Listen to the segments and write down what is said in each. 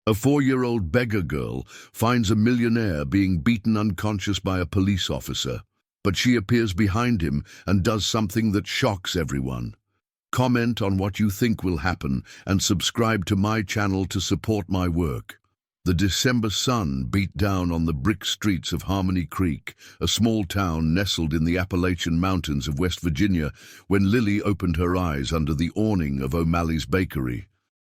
A 4-year-old beggar girl finds a millionaire being beaten unconscious by a police officer, but she appears behind him and does something that shocks everyone. Comment on what you think will happen and subscribe to my channel to support my work. The December sun beat down on the brick streets of Harmony Creek, a small town nestled in the Appalachian Mountains of West Virginia, when Lily opened her eyes under the awning of O'Malley's Bakery.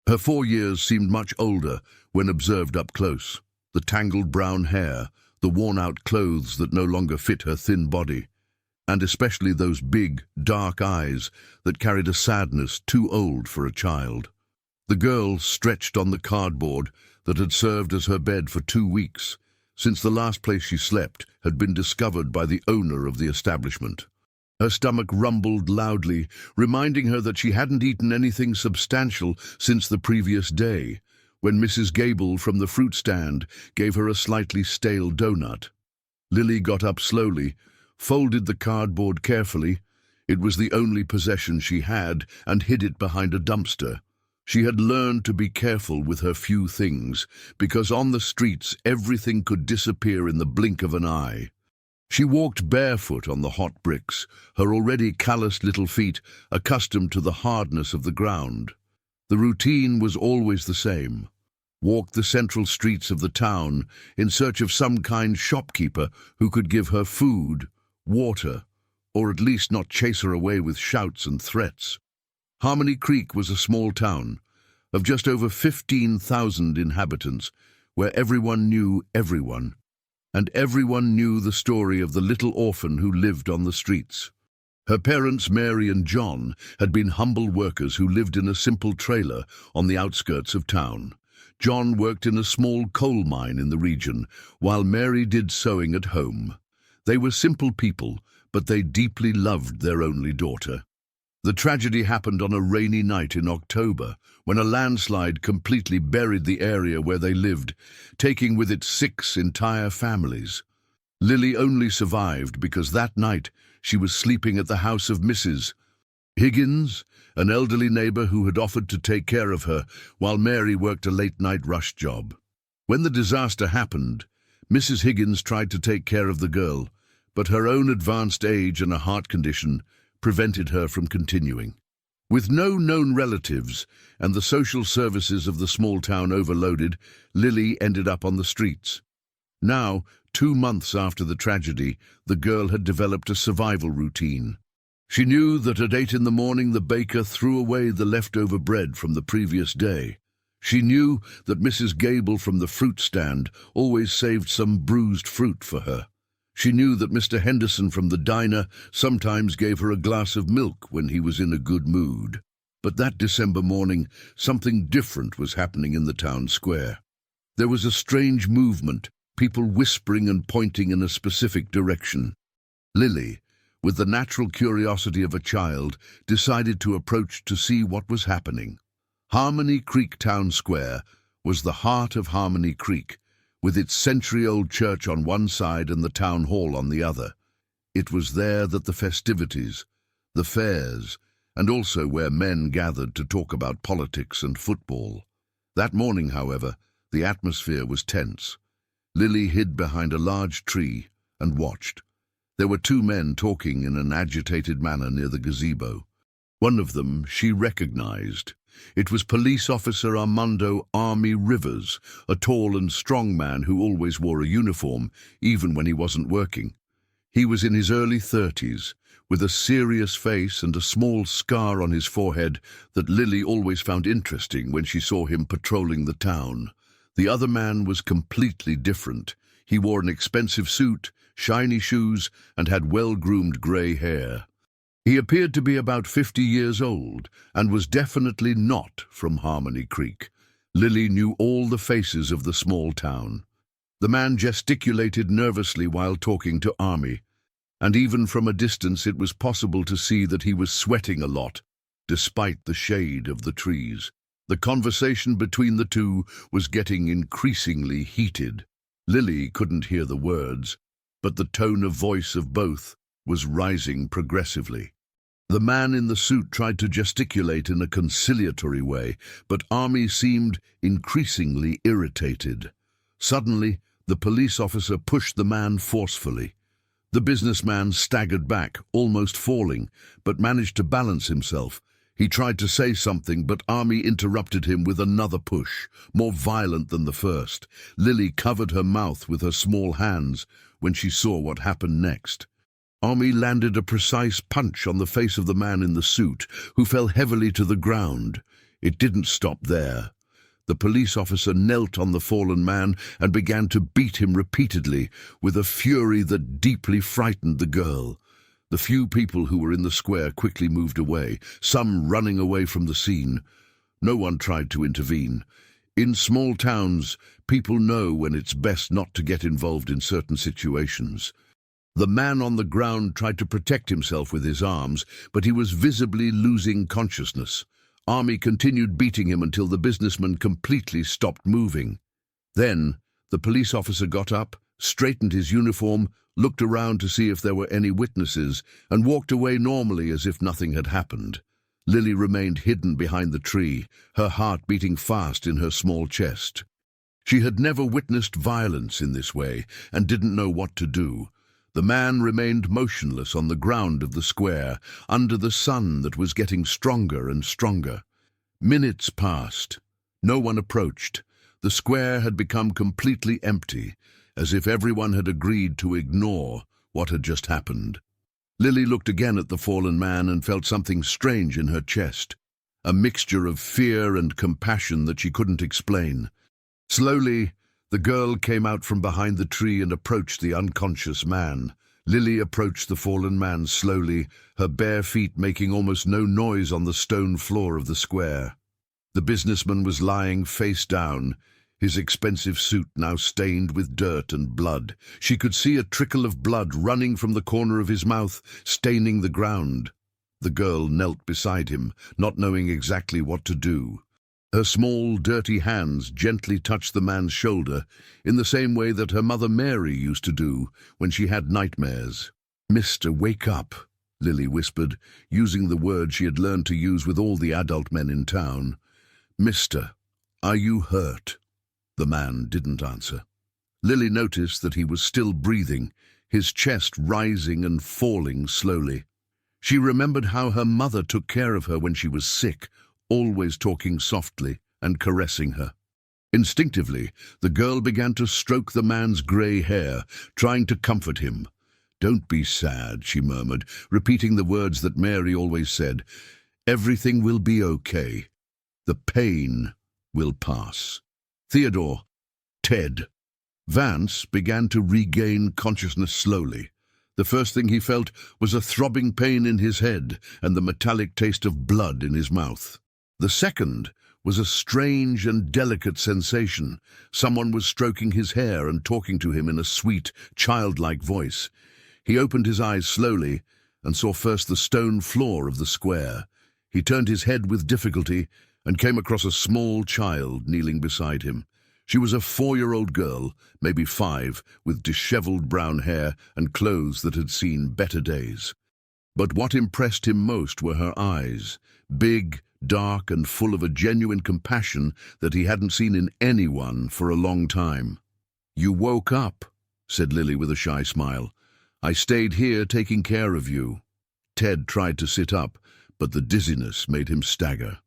Her 4 years seemed much older when observed up close. The tangled brown hair, the worn-out clothes that no longer fit her thin body, and especially those big, dark eyes that carried a sadness too old for a child. The girl stretched on the cardboard that had served as her bed for 2 weeks, since the last place she slept had been discovered by the owner of the establishment. Her stomach rumbled loudly, reminding her that she hadn't eaten anything substantial since the previous day, when Mrs. Gable from the fruit stand gave her a slightly stale donut. Lily got up slowly, folded the cardboard carefully. It was the only possession she had, and hid it behind a dumpster. She had learned to be careful with her few things, because on the streets everything could disappear in the blink of an eye. She walked barefoot on the hot bricks, her already calloused little feet accustomed to the hardness of the ground. The routine was always the same. Walk the central streets of the town in search of some kind shopkeeper who could give her food, water, or at least not chase her away with shouts and threats. Harmony Creek was a small town of just over 15,000 inhabitants, where everyone knew everyone, and everyone knew the story of the little orphan who lived on the streets. Her parents, Mary and John, had been humble workers who lived in a simple trailer on the outskirts of town. John worked in a small coal mine in the region, while Mary did sewing at home. They were simple people, but they deeply loved their only daughter. The tragedy happened on a rainy night in October, when a landslide completely buried the area where they lived, taking with it 6 entire families. Lily only survived because that night she was sleeping at the house of Mrs. Higgins, an elderly neighbor who had offered to take care of her while Mary worked a late-night rush job. When the disaster happened, Mrs. Higgins tried to take care of the girl, but her own advanced age and a heart condition prevented her from continuing. With no known relatives and the social services of the small town overloaded, Lily ended up on the streets. Now, 2 months after the tragedy, the girl had developed a survival routine. She knew that at 8 in the morning the baker threw away the leftover bread from the previous day. She knew that Mrs. Gable from the fruit stand always saved some bruised fruit for her. She knew that Mr. Henderson from the diner sometimes gave her a glass of milk when he was in a good mood. But that December morning, something different was happening in the town square. There was a strange movement, people whispering and pointing in a specific direction. Lily, with the natural curiosity of a child, decided to approach to see what was happening. Harmony Creek Town Square was the heart of Harmony Creek, with its century-old church on one side and the town hall on the other. It was there that the festivities, the fairs, and also where men gathered to talk about politics and football. That morning, however, the atmosphere was tense. Lily hid behind a large tree and watched. There were 2 men talking in an agitated manner near the gazebo. One of them she recognized. It was Police Officer Armando Army Rivers, a tall and strong man who always wore a uniform, even when he wasn't working. He was in his early 30s, with a serious face and a small scar on his forehead that Lily always found interesting when she saw him patrolling the town. The other man was completely different. He wore an expensive suit, shiny shoes, and had well-groomed grey hair. He appeared to be about 50 years old and was definitely not from Harmony Creek. Lily knew all the faces of the small town. The man gesticulated nervously while talking to Army, and even from a distance it was possible to see that he was sweating a lot, despite the shade of the trees. The conversation between the two was getting increasingly heated. Lily couldn't hear the words, but the tone of voice of both was rising progressively. The man in the suit tried to gesticulate in a conciliatory way, but Army seemed increasingly irritated. Suddenly, the police officer pushed the man forcefully. The businessman staggered back, almost falling, but managed to balance himself. He tried to say something, but Army interrupted him with another push, more violent than the first. Lily covered her mouth with her small hands when she saw what happened next. Army landed a precise punch on the face of the man in the suit, who fell heavily to the ground. It didn't stop there. The police officer knelt on the fallen man and began to beat him repeatedly, with a fury that deeply frightened the girl. The few people who were in the square quickly moved away, some running away from the scene. No one tried to intervene. In small towns, people know when it's best not to get involved in certain situations. The man on the ground tried to protect himself with his arms, but he was visibly losing consciousness. Army continued beating him until the businessman completely stopped moving. Then, the police officer got up, straightened his uniform, looked around to see if there were any witnesses, and walked away normally as if nothing had happened. Lily remained hidden behind the tree, her heart beating fast in her small chest. She had never witnessed violence in this way, and didn't know what to do. The man remained motionless on the ground of the square, under the sun that was getting stronger and stronger. Minutes passed. No one approached. The square had become completely empty, as if everyone had agreed to ignore what had just happened. Lily looked again at the fallen man and felt something strange in her chest, a mixture of fear and compassion that she couldn't explain. Slowly, the girl came out from behind the tree and approached the unconscious man. Lily approached the fallen man slowly, her bare feet making almost no noise on the stone floor of the square. The businessman was lying face down, his expensive suit now stained with dirt and blood. She could see a trickle of blood running from the corner of his mouth, staining the ground. The girl knelt beside him, not knowing exactly what to do. Her small, dirty hands gently touched the man's shoulder in the same way that her mother Mary used to do when she had nightmares. "Mister, wake up," Lily whispered, using the word she had learned to use with all the adult men in town. "Mister, are you hurt?" The man didn't answer. Lily noticed that he was still breathing, his chest rising and falling slowly. She remembered how her mother took care of her when she was sick, always talking softly and caressing her. Instinctively, the girl began to stroke the man's grey hair, trying to comfort him. "Don't be sad," she murmured, repeating the words that Mary always said. "Everything will be okay. The pain will pass." Theodore, Ted. Vance began to regain consciousness slowly. The first thing he felt was a throbbing pain in his head and the metallic taste of blood in his mouth. The second was a strange and delicate sensation. Someone was stroking his hair and talking to him in a sweet, childlike voice. He opened his eyes slowly and saw first the stone floor of the square. He turned his head with difficulty and came across a small child kneeling beside him. She was a 4-year-old girl, maybe 5, with disheveled brown hair and clothes that had seen better days. But what impressed him most were her eyes, big, dark, and full of a genuine compassion that he hadn't seen in anyone for a long time. "You woke up," said Lily with a shy smile. "I stayed here taking care of you." Ted tried to sit up, but the dizziness made him stagger.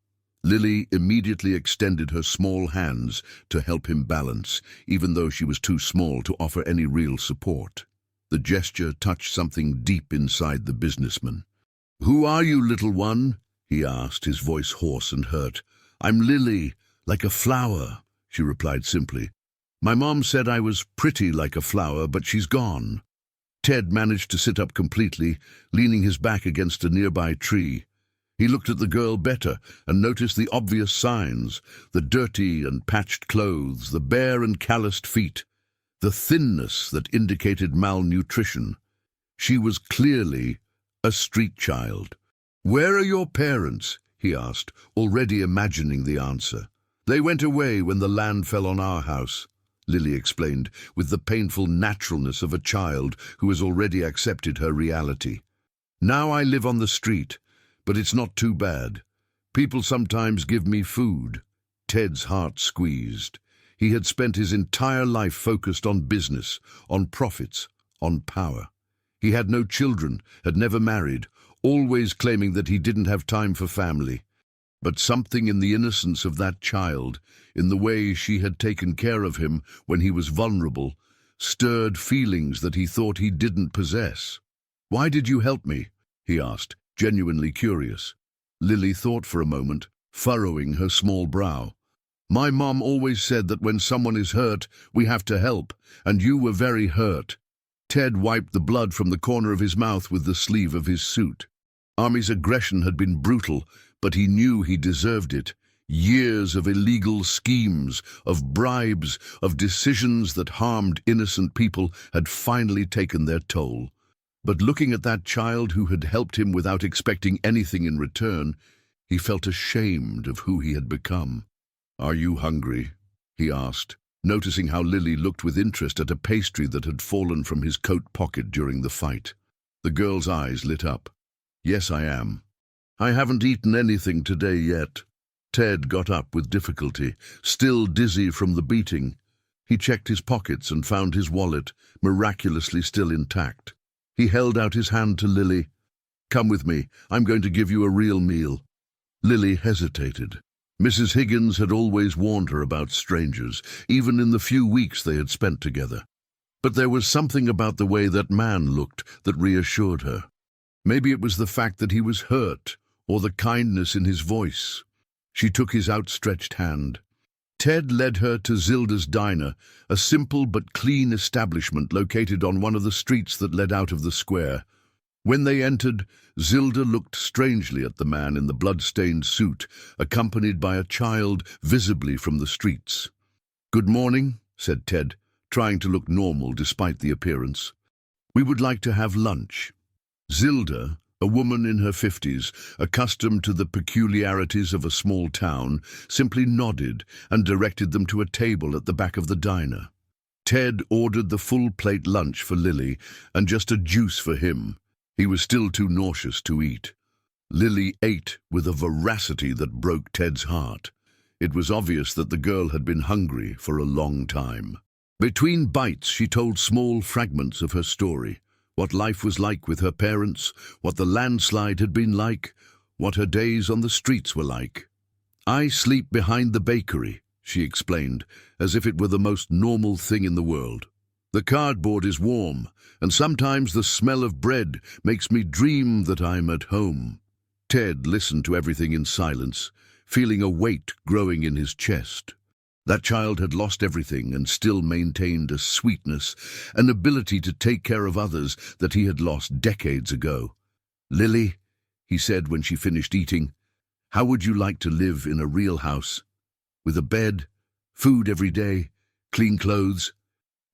Lily immediately extended her small hands to help him balance, even though she was too small to offer any real support. The gesture touched something deep inside the businessman. "Who are you, little one?" he asked, his voice hoarse and hurt. "I'm Lily, like a flower," she replied simply. "My mom said I was pretty like a flower, but she's gone." Ted managed to sit up completely, leaning his back against a nearby tree. He looked at the girl better and noticed the obvious signs, the dirty and patched clothes, the bare and calloused feet, the thinness that indicated malnutrition. She was clearly a street child. "Where are your parents?" he asked, already imagining the answer. "They went away when the land fell on our house," Lily explained, with the painful naturalness of a child who has already accepted her reality. "Now I live on the street. but it's not too bad. People sometimes give me food." Ted's heart squeezed. He had spent his entire life focused on business, on profits, on power. He had no children, had never married, always claiming that he didn't have time for family. But something in the innocence of that child, in the way she had taken care of him when he was vulnerable, stirred feelings that he thought he didn't possess. "Why did you help me?" he asked, genuinely curious. Lily thought for a moment, furrowing her small brow. "My mom always said that when someone is hurt, we have to help, and you were very hurt." Ted wiped the blood from the corner of his mouth with the sleeve of his suit. Army's aggression had been brutal, but he knew he deserved it. Years of illegal schemes, of bribes, of decisions that harmed innocent people had finally taken their toll. But looking at that child who had helped him without expecting anything in return, he felt ashamed of who he had become. "Are you hungry?" he asked, noticing how Lily looked with interest at a pastry that had fallen from his coat pocket during the fight. The girl's eyes lit up. "Yes, I am. I haven't eaten anything today yet." Ted got up with difficulty, still dizzy from the beating. He checked his pockets and found his wallet, miraculously still intact. He held out his hand to Lily. "Come with me. I'm going to give you a real meal." Lily hesitated. Mrs. Higgins had always warned her about strangers, even in the few weeks they had spent together. But there was something about the way that man looked that reassured her. Maybe it was the fact that he was hurt, or the kindness in his voice. She took his outstretched hand. Ted led her to Zilda's diner, a simple but clean establishment located on one of the streets that led out of the square. When they entered, Zilda looked strangely at the man in the blood-stained suit, accompanied by a child visibly from the streets. "Good morning," said Ted, trying to look normal despite the appearance. "We would like to have lunch." Zilda, a woman in her 50s, accustomed to the peculiarities of a small town, simply nodded and directed them to a table at the back of the diner. Ted ordered the full-plate lunch for Lily and just a juice for him. He was still too nauseous to eat. Lily ate with a voracity that broke Ted's heart. It was obvious that the girl had been hungry for a long time. Between bites, she told small fragments of her story. What life was like with her parents, what the landslide had been like, what her days on the streets were like. "I sleep behind the bakery," she explained, as if it were the most normal thing in the world. "The cardboard is warm, and sometimes the smell of bread makes me dream that I'm at home." Ted listened to everything in silence, feeling a weight growing in his chest. That child had lost everything and still maintained a sweetness, an ability to take care of others that he had lost decades ago. "Lily," he said when she finished eating, "how would you like to live in a real house? With a bed, food every day, clean clothes?"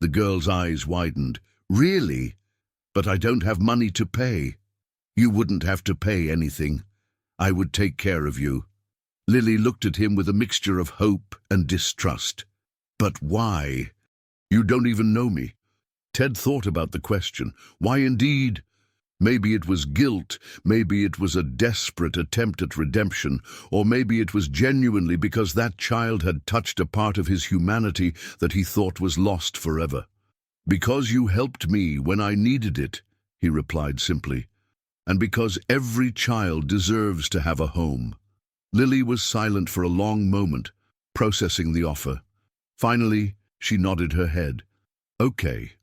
The girl's eyes widened. "Really? But I don't have money to pay." "You wouldn't have to pay anything. I would take care of you." Lily looked at him with a mixture of hope and distrust. "But why? You don't even know me." Ted thought about the question. Why indeed? Maybe it was guilt, maybe it was a desperate attempt at redemption, or maybe it was genuinely because that child had touched a part of his humanity that he thought was lost forever. "Because you helped me when I needed it," he replied simply, "and because every child deserves to have a home." Lily was silent for a long moment, processing the offer. Finally, she nodded her head. "Okay,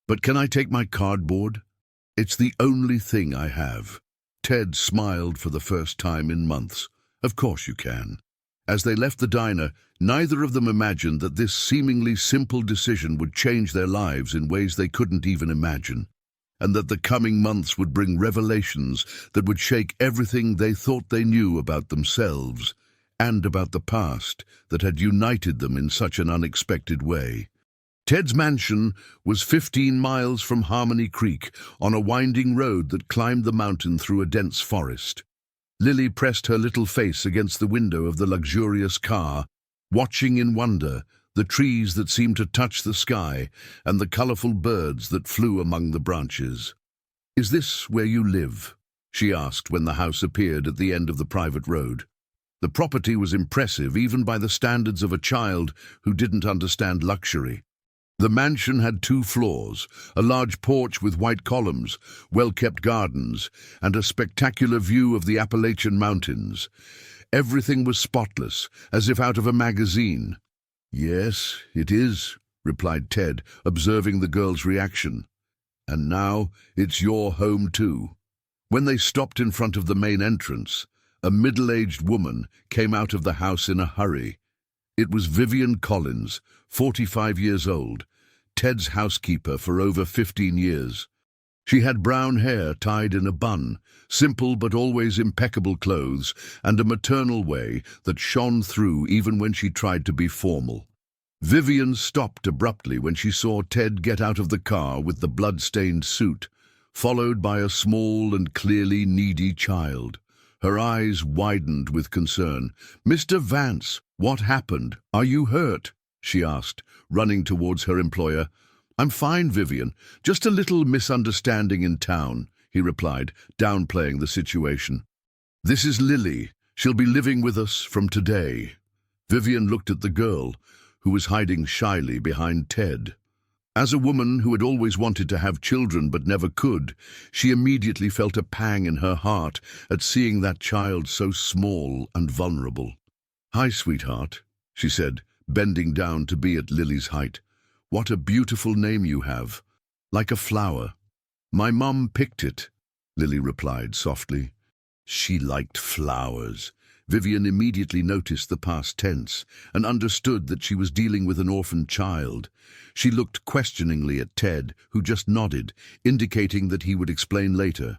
but can I take my cardboard? It's the only thing I have." Ted smiled for the first time in months. "Of course you can." As they left the diner, neither of them imagined that this seemingly simple decision would change their lives in ways they couldn't even imagine, and that the coming months would bring revelations that would shake everything they thought they knew about themselves and about the past that had united them in such an unexpected way. Ted's mansion was 15 miles from Harmony Creek, on a winding road that climbed the mountain through a dense forest. Lily pressed her little face against the window of the luxurious car, watching in wonder the trees that seemed to touch the sky and the colorful birds that flew among the branches. "Is this where you live?" she asked when the house appeared at the end of the private road. The property was impressive even by the standards of a child who didn't understand luxury. The mansion had 2 floors, a large porch with white columns, well-kept gardens, and a spectacular view of the Appalachian Mountains. Everything was spotless, as if out of a magazine. "Yes, it is," replied Ted, observing the girl's reaction. "And now it's your home too." When they stopped in front of the main entrance, a middle-aged woman came out of the house in a hurry. It was Vivian Collins, 45 years old, Ted's housekeeper for over 15 years. She had brown hair tied in a bun, simple but always impeccable clothes, and a maternal way that shone through even when she tried to be formal. Vivian stopped abruptly when she saw Ted get out of the car with the blood-stained suit, followed by a small and clearly needy child. Her eyes widened with concern. "Mr. Vance, what happened? Are you hurt?" she asked, running towards her employer. "I'm fine, Vivian. Just a little misunderstanding in town," he replied, downplaying the situation. "This is Lily. She'll be living with us from today." Vivian looked at the girl, who was hiding shyly behind Ted. As a woman who had always wanted to have children but never could, she immediately felt a pang in her heart at seeing that child so small and vulnerable. "Hi, sweetheart," she said, bending down to be at Lily's height. "What a beautiful name you have. Like a flower." "My mum picked it," Lily replied softly. She liked flowers. Vivian immediately noticed the past tense and understood that she was dealing with an orphaned child. She looked questioningly at Ted, who just nodded, indicating that he would explain later.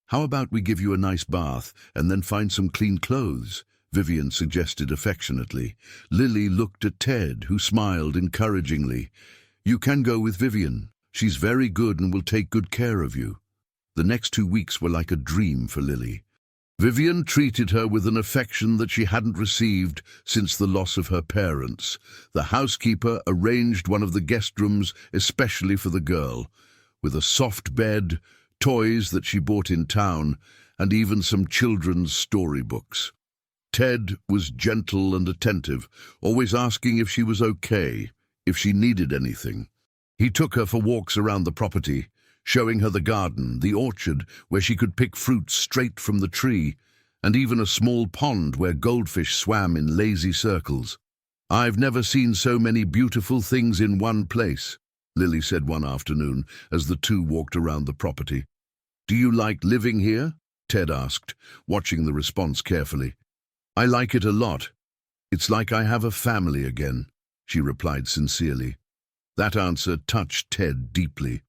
"How about we give you a nice bath and then find some clean clothes?" Vivian suggested affectionately. Lily looked at Ted, who smiled encouragingly. "You can go with Vivian. She's very good and will take good care of you." The next 2 weeks were like a dream for Lily. Vivian treated her with an affection that she hadn't received since the loss of her parents. The housekeeper arranged one of the guest rooms especially for the girl, with a soft bed, toys that she bought in town, and even some children's storybooks. Ted was gentle and attentive, always asking if she was okay, if she needed anything. He took her for walks around the property, showing her the garden, the orchard where she could pick fruit straight from the tree, and even a small pond where goldfish swam in lazy circles. "I've never seen so many beautiful things in one place," Lily said one afternoon as the two walked around the property. "Do you like living here?" Ted asked, watching the response carefully. "I like it a lot. It's like I have a family again," she replied sincerely. That answer touched Ted deeply.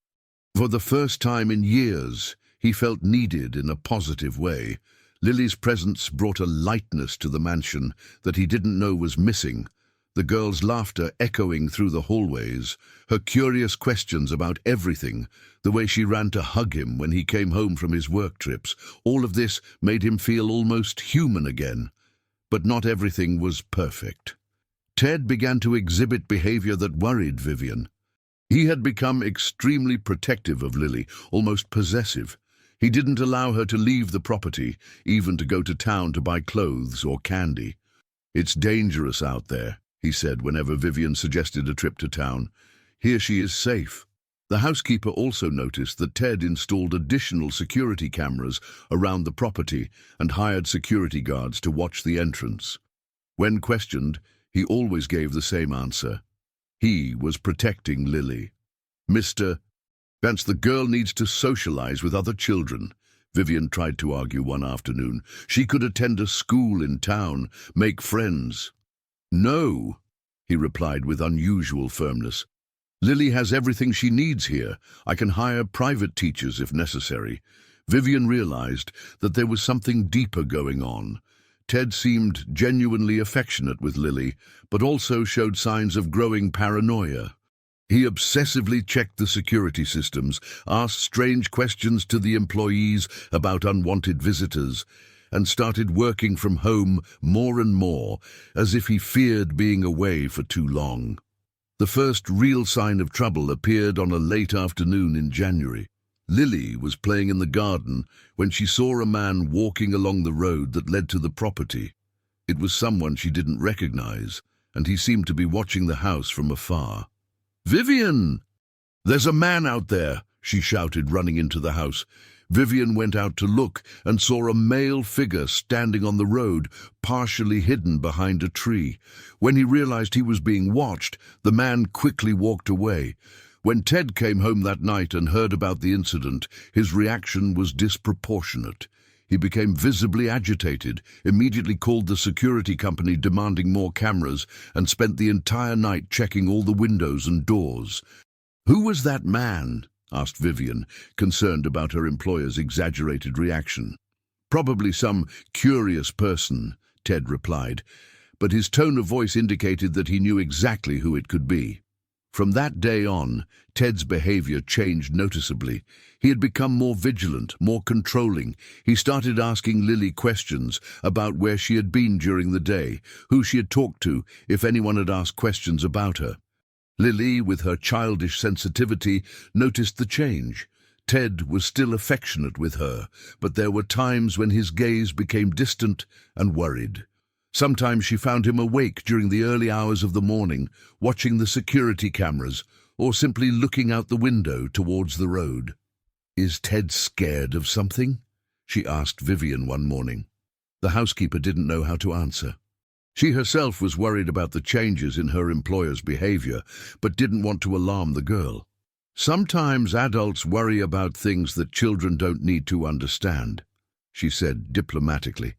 For the first time in years, he felt needed in a positive way. Lily's presence brought a lightness to the mansion that he didn't know was missing. The girl's laughter echoing through the hallways, her curious questions about everything, the way she ran to hug him when he came home from his work trips, all of this made him feel almost human again. But not everything was perfect. Ted began to exhibit behavior that worried Vivian. He had become extremely protective of Lily, almost possessive. He didn't allow her to leave the property, even to go to town to buy clothes or candy. "It's dangerous out there," he said whenever Vivian suggested a trip to town. "Here she is safe." The housekeeper also noticed that Ted installed additional security cameras around the property and hired security guards to watch the entrance. When questioned, he always gave the same answer. He was protecting Lily. "Mr. Vance, the girl needs to socialize with other children," Vivian tried to argue one afternoon. "She could attend a school in town, make friends." "No," he replied with unusual firmness. "Lily has everything she needs here. I can hire private teachers if necessary." Vivian realized that there was something deeper going on. Ted seemed genuinely affectionate with Lily, but also showed signs of growing paranoia. He obsessively checked the security systems, asked strange questions to the employees about unwanted visitors, and started working from home more and more, as if he feared being away for too long. The first real sign of trouble appeared on a late afternoon in January. Lily was playing in the garden when she saw a man walking along the road that led to the property. It was someone she didn't recognize, and he seemed to be watching the house from afar. "Vivian! There's a man out there!" she shouted, running into the house. Vivian went out to look and saw a male figure standing on the road, partially hidden behind a tree. When he realized he was being watched, the man quickly walked away. When Ted came home that night and heard about the incident, his reaction was disproportionate. He became visibly agitated, immediately called the security company demanding more cameras, and spent the entire night checking all the windows and doors. "Who was that man?" asked Vivian, concerned about her employer's exaggerated reaction. "Probably some curious person," Ted replied, but his tone of voice indicated that he knew exactly who it could be. From that day on, Ted's behavior changed noticeably. He had become more vigilant, more controlling. He started asking Lily questions about where she had been during the day, who she had talked to, if anyone had asked questions about her. Lily, with her childish sensitivity, noticed the change. Ted was still affectionate with her, but there were times when his gaze became distant and worried. Sometimes she found him awake during the early hours of the morning, watching the security cameras, or simply looking out the window towards the road. "Is Ted scared of something?" she asked Vivian one morning. The housekeeper didn't know how to answer. She herself was worried about the changes in her employer's behavior, but didn't want to alarm the girl. "Sometimes adults worry about things that children don't need to understand," she said diplomatically.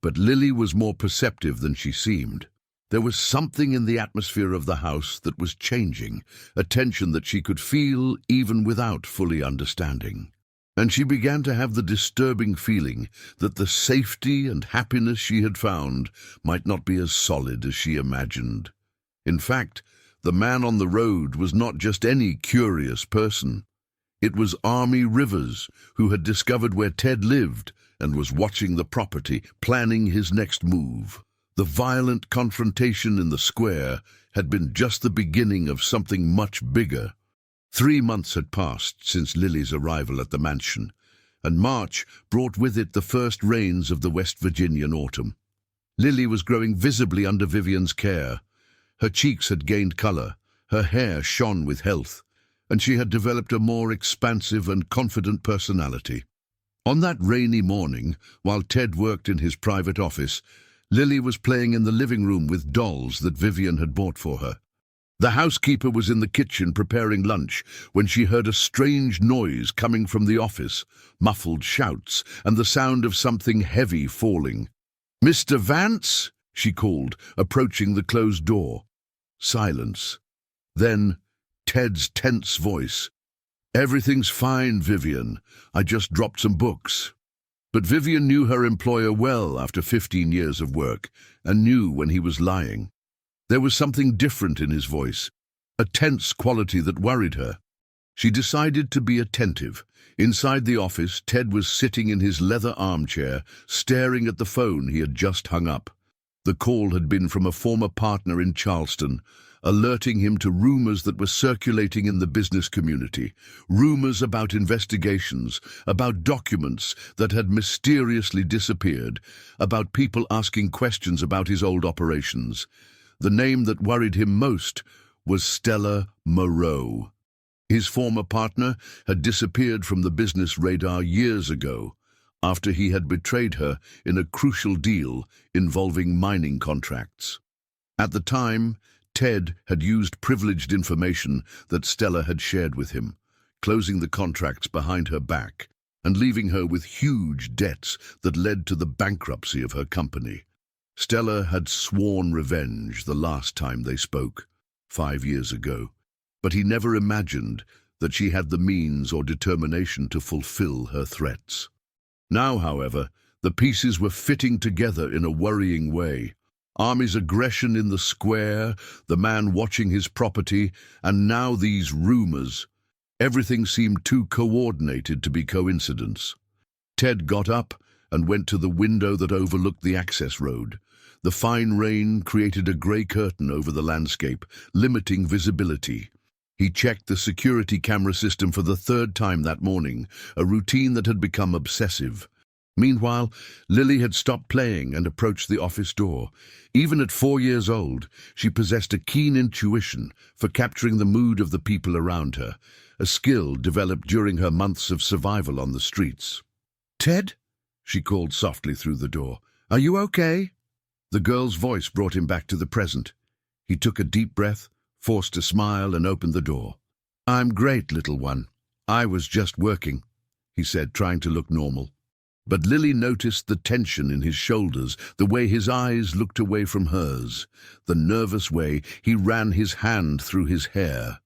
But Lily was more perceptive than she seemed. There was something in the atmosphere of the house that was changing, a tension that she could feel even without fully understanding. And she began to have the disturbing feeling that the safety and happiness she had found might not be as solid as she imagined. In fact, the man on the road was not just any curious person. It was Army Rivers, who had discovered where Ted lived and was watching the property, planning his next move. The violent confrontation in the square had been just the beginning of something much bigger. 3 months had passed since Lily's arrival at the mansion, and March brought with it the first rains of the West Virginian autumn. Lily was growing visibly under Vivian's care. Her cheeks had gained color, her hair shone with health, and she had developed a more expansive and confident personality. On that rainy morning, while Ted worked in his private office, Lily was playing in the living room with dolls that Vivian had bought for her. The housekeeper was in the kitchen preparing lunch when she heard a strange noise coming from the office, muffled shouts, and the sound of something heavy falling. "Mr. Vance?" she called, approaching the closed door. Silence. Then Ted's tense voice. "Everything's fine, Vivian. I just dropped some books." But Vivian knew her employer well after 15 years of work, and knew when he was lying. There was something different in his voice, a tense quality that worried her. She decided to be attentive. Inside the office, Ted was sitting in his leather armchair, staring at the phone he had just hung up. The call had been from a former partner in Charleston, alerting him to rumors that were circulating in the business community, rumors about investigations, about documents that had mysteriously disappeared, about people asking questions about his old operations. The name that worried him most was Stella Moreau. His former partner had disappeared from the business radar years ago, after he had betrayed her in a crucial deal involving mining contracts. At the time, Ted had used privileged information that Stella had shared with him, closing the contracts behind her back and leaving her with huge debts that led to the bankruptcy of her company. Stella had sworn revenge the last time they spoke, 5 years ago, but he never imagined that she had the means or determination to fulfill her threats. Now, however, the pieces were fitting together in a worrying way. Army's aggression in the square, the man watching his property, and now these rumors. Everything seemed too coordinated to be coincidence. Ted got up and went to the window that overlooked the access road. The fine rain created a grey curtain over the landscape, limiting visibility. He checked the security camera system for the third time that morning, a routine that had become obsessive. Meanwhile, Lily had stopped playing and approached the office door. Even at 4 years old, she possessed a keen intuition for capturing the mood of the people around her, a skill developed during her months of survival on the streets. "Ted?" she called softly through the door. "Are you okay?" The girl's voice brought him back to the present. He took a deep breath, forced a smile, and opened the door. "I'm great, little one. I was just working," he said, trying to look normal. But Lily noticed the tension in his shoulders, the way his eyes looked away from hers, the nervous way he ran his hand through his hair.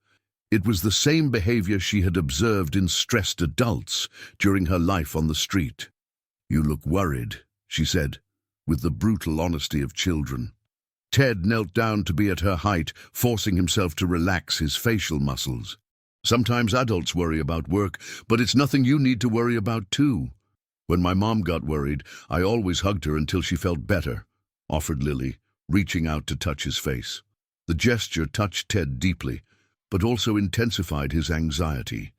It was the same behavior she had observed in stressed adults during her life on the street. "You look worried," she said, with the brutal honesty of children. Ted knelt down to be at her height, forcing himself to relax his facial muscles. "Sometimes adults worry about work, but it's nothing you need to worry about too. When my mom got worried, I always hugged her until she felt better," offered Lily, reaching out to touch his face. The gesture touched Ted deeply, but also intensified his anxiety.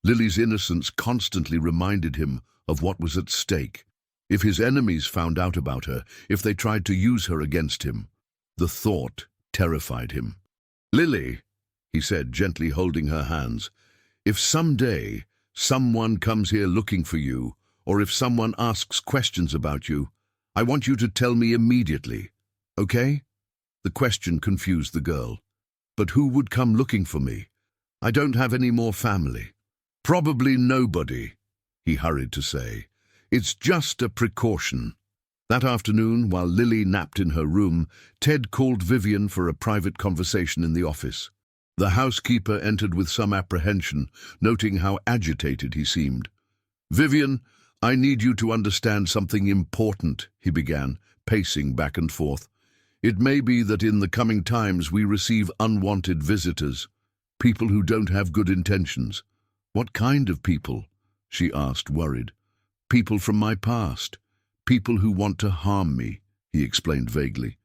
Lily's innocence constantly reminded him of what was at stake. If his enemies found out about her, if they tried to use her against him, the thought terrified him. "Lily," he said, gently holding her hands, "if someday someone comes here looking for you, or if someone asks questions about you, I want you to tell me immediately, okay?" The question confused the girl. "But who would come looking for me? I don't have any more family." "Probably nobody," he hurried to say. "It's just a precaution." That afternoon, while Lily napped in her room, Ted called Vivian for a private conversation in the office. The housekeeper entered with some apprehension, noting how agitated he seemed. "Vivian, I need you to understand something important," he began, pacing back and forth. "It may be that in the coming times we receive unwanted visitors, people who don't have good intentions." "What kind of people?" she asked, worried. "People from my past. People who want to harm me," he explained vaguely.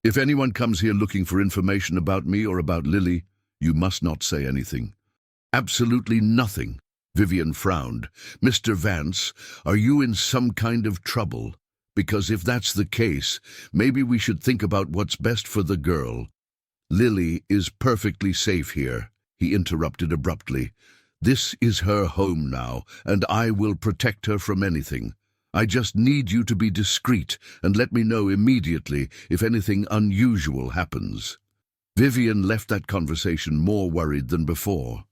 "If anyone comes here looking for information about me or about Lily, you must not say anything." "Absolutely nothing." Vivian frowned. "Mr. Vance, are you in some kind of trouble? Because if that's the case, maybe we should think about what's best for the girl." "Lily is perfectly safe here," he interrupted abruptly. "This is her home now, and I will protect her from anything. I just need you to be discreet and let me know immediately if anything unusual happens." Vivian left that conversation more worried than before.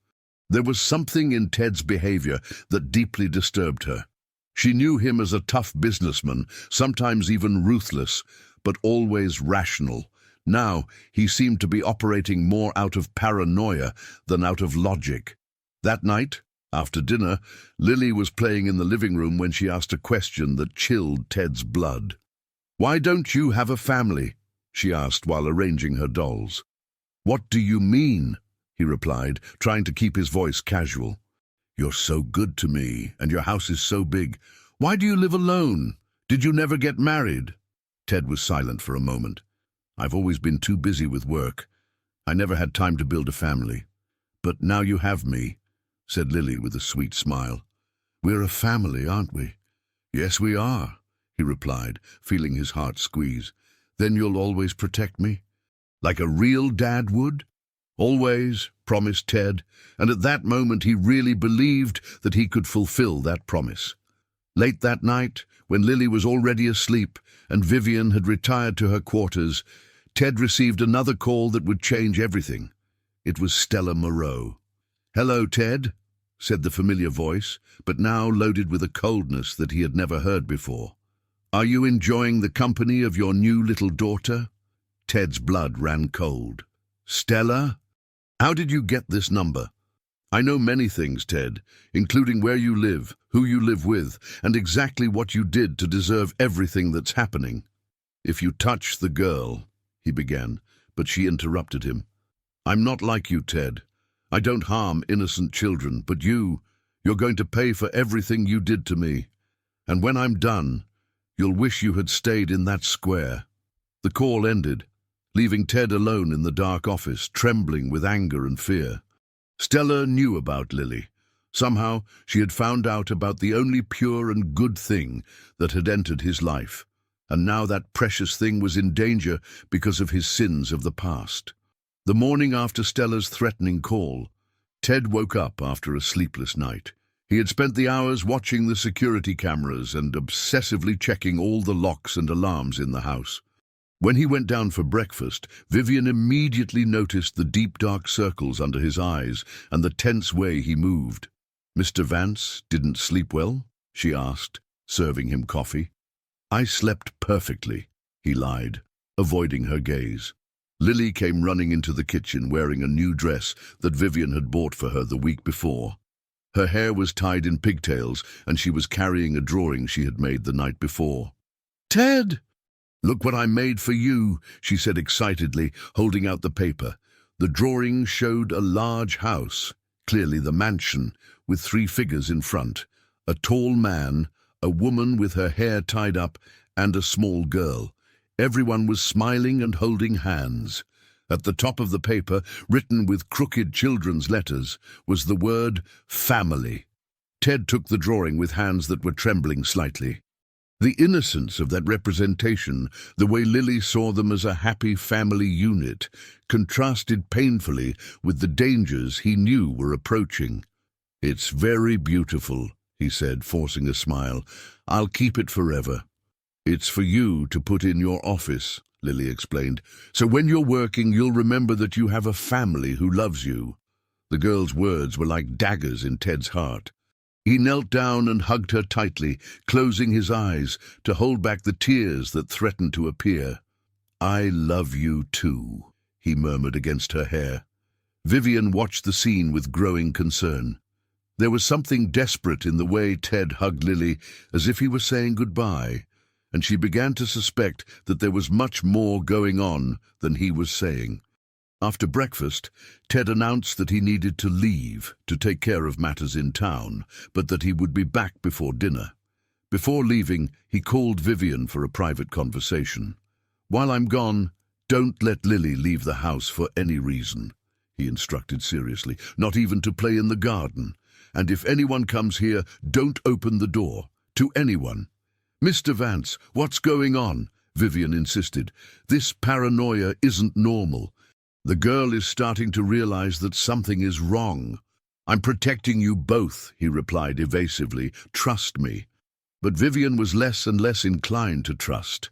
There was something in Ted's behavior that deeply disturbed her. She knew him as a tough businessman, sometimes even ruthless, but always rational. Now he seemed to be operating more out of paranoia than out of logic. That night, after dinner, Lily was playing in the living room when she asked a question that chilled Ted's blood. "Why don't you have a family?" she asked while arranging her dolls. "What do you mean?" he replied, trying to keep his voice casual. "You're so good to me, and your house is so big. Why do you live alone? Did you never get married?" Ted was silent for a moment. "I've always been too busy with work. I never had time to build a family. But now you have me," said Lily with a sweet smile. "We're a family, aren't we?" "Yes, we are," he replied, feeling his heart squeeze. "Then you'll always protect me? Like a real dad would?" "Always," promised Ted, and at that moment he really believed that he could fulfill that promise. Late that night, when Lily was already asleep and Vivian had retired to her quarters, Ted received another call that would change everything. It was Stella Moreau. "Hello, Ted," said the familiar voice, but now loaded with a coldness that he had never heard before. "Are you enjoying the company of your new little daughter?" Ted's blood ran cold. "Stella? How did you get this number?" "I know many things, Ted, including where you live, who you live with, and exactly what you did to deserve everything that's happening." "If you touch the girl," he began, but she interrupted him. "I'm not like you, Ted. I don't harm innocent children, but you're going to pay for everything you did to me. And when I'm done, you'll wish you had stayed in that square." The call ended, leaving Ted alone in the dark office, trembling with anger and fear. Stella knew about Lily. Somehow she had found out about the only pure and good thing that had entered his life, and now that precious thing was in danger because of his sins of the past. The morning after Stella's threatening call, Ted woke up after a sleepless night. He had spent the hours watching the security cameras and obsessively checking all the locks and alarms in the house. When he went down for breakfast, Vivian immediately noticed the deep dark circles under his eyes and the tense way he moved. "Mr. Vance didn't sleep well?" she asked, serving him coffee. "I slept perfectly," he lied, avoiding her gaze. Lily came running into the kitchen wearing a new dress that Vivian had bought for her the week before. Her hair was tied in pigtails and she was carrying a drawing she had made the night before. "Ted! Look what I made for you," she said excitedly, holding out the paper. The drawing showed a large house, clearly the mansion, with 3 figures in front: a tall man, a woman with her hair tied up, and a small girl. Everyone was smiling and holding hands. At the top of the paper, written with crooked children's letters, was the word family. Ted took the drawing with hands that were trembling slightly. The innocence of that representation, the way Lily saw them as a happy family unit, contrasted painfully with the dangers he knew were approaching. "It's very beautiful," he said, forcing a smile. "I'll keep it forever." "It's for you to put in your office," Lily explained. "So when you're working, you'll remember that you have a family who loves you." The girl's words were like daggers in Ted's heart. He knelt down and hugged her tightly, closing his eyes to hold back the tears that threatened to appear. "I love you too," he murmured against her hair. Vivian watched the scene with growing concern. There was something desperate in the way Ted hugged Lily, as if he were saying goodbye, and she began to suspect that there was much more going on than he was saying. After breakfast, Ted announced that he needed to leave to take care of matters in town, but that he would be back before dinner. Before leaving, he called Vivian for a private conversation. "While I'm gone, don't let Lily leave the house for any reason," he instructed seriously, "not even to play in the garden. And if anyone comes here, don't open the door. To anyone." "Mr. Vance, what's going on?" Vivian insisted. "This paranoia isn't normal. The girl is starting to realize that something is wrong." "I'm protecting you both," he replied evasively. "Trust me." But Vivian was less and less inclined to trust.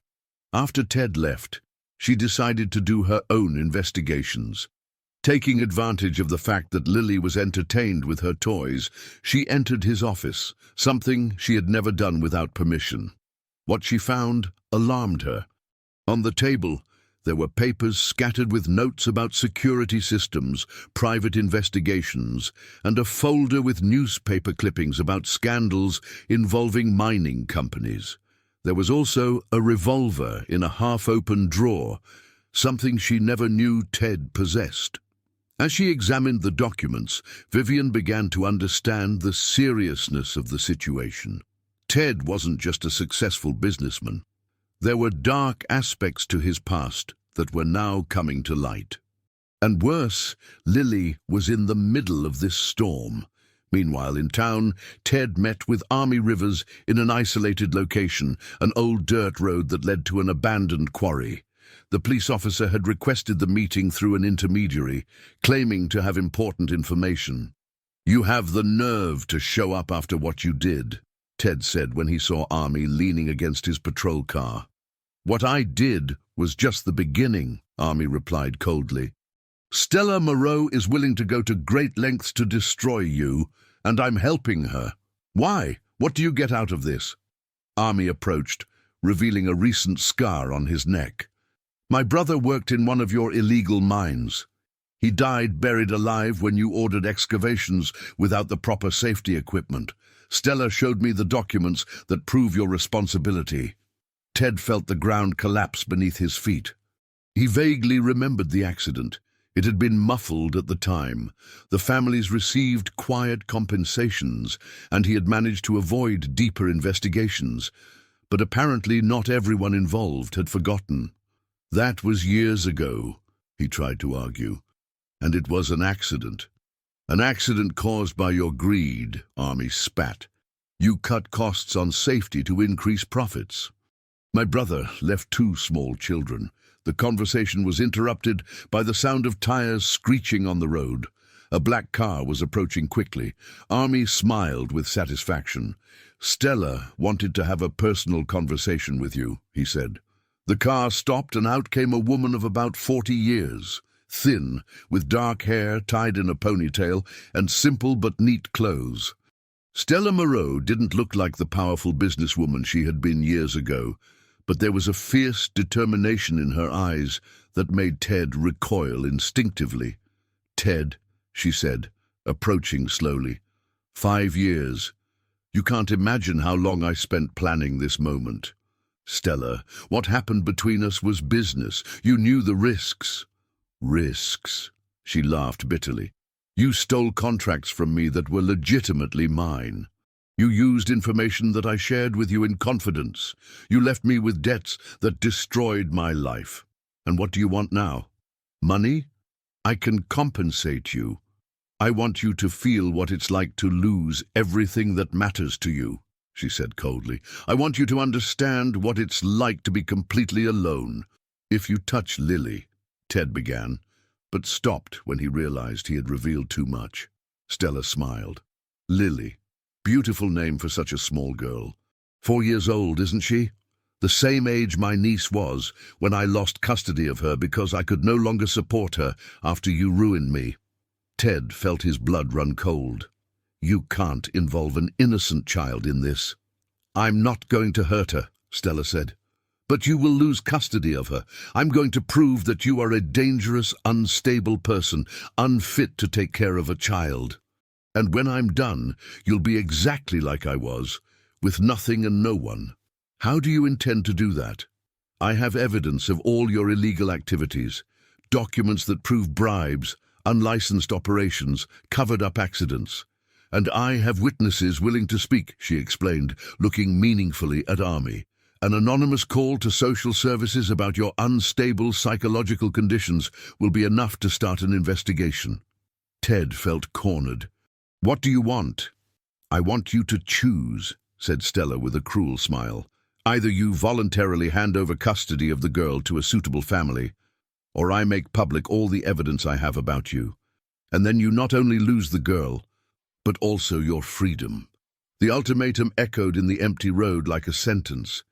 After Ted left, she decided to do her own investigations. Taking advantage of the fact that Lily was entertained with her toys, she entered his office, something she had never done without permission. What she found alarmed her. On the table, there were papers scattered with notes about security systems, private investigations, and a folder with newspaper clippings about scandals involving mining companies. There was also a revolver in a half-open drawer, something she never knew Ted possessed. As she examined the documents, Vivian began to understand the seriousness of the situation. Ted wasn't just a successful businessman. There were dark aspects to his past that were now coming to light. And worse, Lily was in the middle of this storm. Meanwhile, in town, Ted met with Army Rivers in an isolated location, an old dirt road that led to an abandoned quarry. The police officer had requested the meeting through an intermediary, claiming to have important information. "You have the nerve to show up after what you did," Ted said when he saw Army leaning against his patrol car. "What I did was just the beginning," Army replied coldly. "Stella Moreau is willing to go to great lengths to destroy you, and I'm helping her. Why? What do you get out of this?" Army approached, revealing a recent scar on his neck. "My brother worked in one of your illegal mines. He died buried alive when you ordered excavations without the proper safety equipment. Stella showed me the documents that prove your responsibility." Ted felt the ground collapse beneath his feet. He vaguely remembered the accident. It had been muffled at the time. The families received quiet compensations, and he had managed to avoid deeper investigations. But apparently not everyone involved had forgotten. "That was years ago," he tried to argue, "and it was an accident. An accident caused by your greed, Army spat. You cut costs on safety to increase profits. My brother left 2 small children. The conversation was interrupted by the sound of tires screeching on the road. A black car was approaching quickly. Army smiled with satisfaction. Stella wanted to have a personal conversation with you, he said. The car stopped and out came a woman of about 40 years, thin, with dark hair tied in a ponytail and simple but neat clothes. Stella Moreau didn't look like the powerful businesswoman she had been years ago, but there was a fierce determination in her eyes that made Ted recoil instinctively. "Ted," she said, approaching slowly. 5 years. You can't imagine how long I spent planning this moment. Stella, what happened between us was business. You knew the risks." "Risks?" She laughed bitterly. "You stole contracts from me that were legitimately mine. You used information that I shared with you in confidence. You left me with debts that destroyed my life. And what do you want now? Money? I can compensate you. I want you to feel what it's like to lose everything that matters to you," she said coldly. "I want you to understand what it's like to be completely alone. If you touch Lily," Ted began, but stopped when he realized he had revealed too much. Stella smiled. "Lily. Beautiful name for such a small girl. 4 years old, isn't she? The same age my niece was when I lost custody of her because I could no longer support her after you ruined me." Ted felt his blood run cold. "You can't involve an innocent child in this." "I'm not going to hurt her," Stella said. "But you will lose custody of her. I'm going to prove that you are a dangerous, unstable person, unfit to take care of a child. And when I'm done, you'll be exactly like I was, with nothing and no one. How do you intend to do that? I have evidence of all your illegal activities, documents that prove bribes, unlicensed operations, covered-up accidents. And I have witnesses willing to speak," she explained, looking meaningfully at Army. "An anonymous call to social services about your unstable psychological conditions will be enough to start an investigation." Ted felt cornered. "What do you want?" "I want you to choose," said Stella with a cruel smile. "Either you voluntarily hand over custody of the girl to a suitable family, or I make public all the evidence I have about you. And then you not only lose the girl, but also your freedom." The ultimatum echoed in the empty road like a sentence.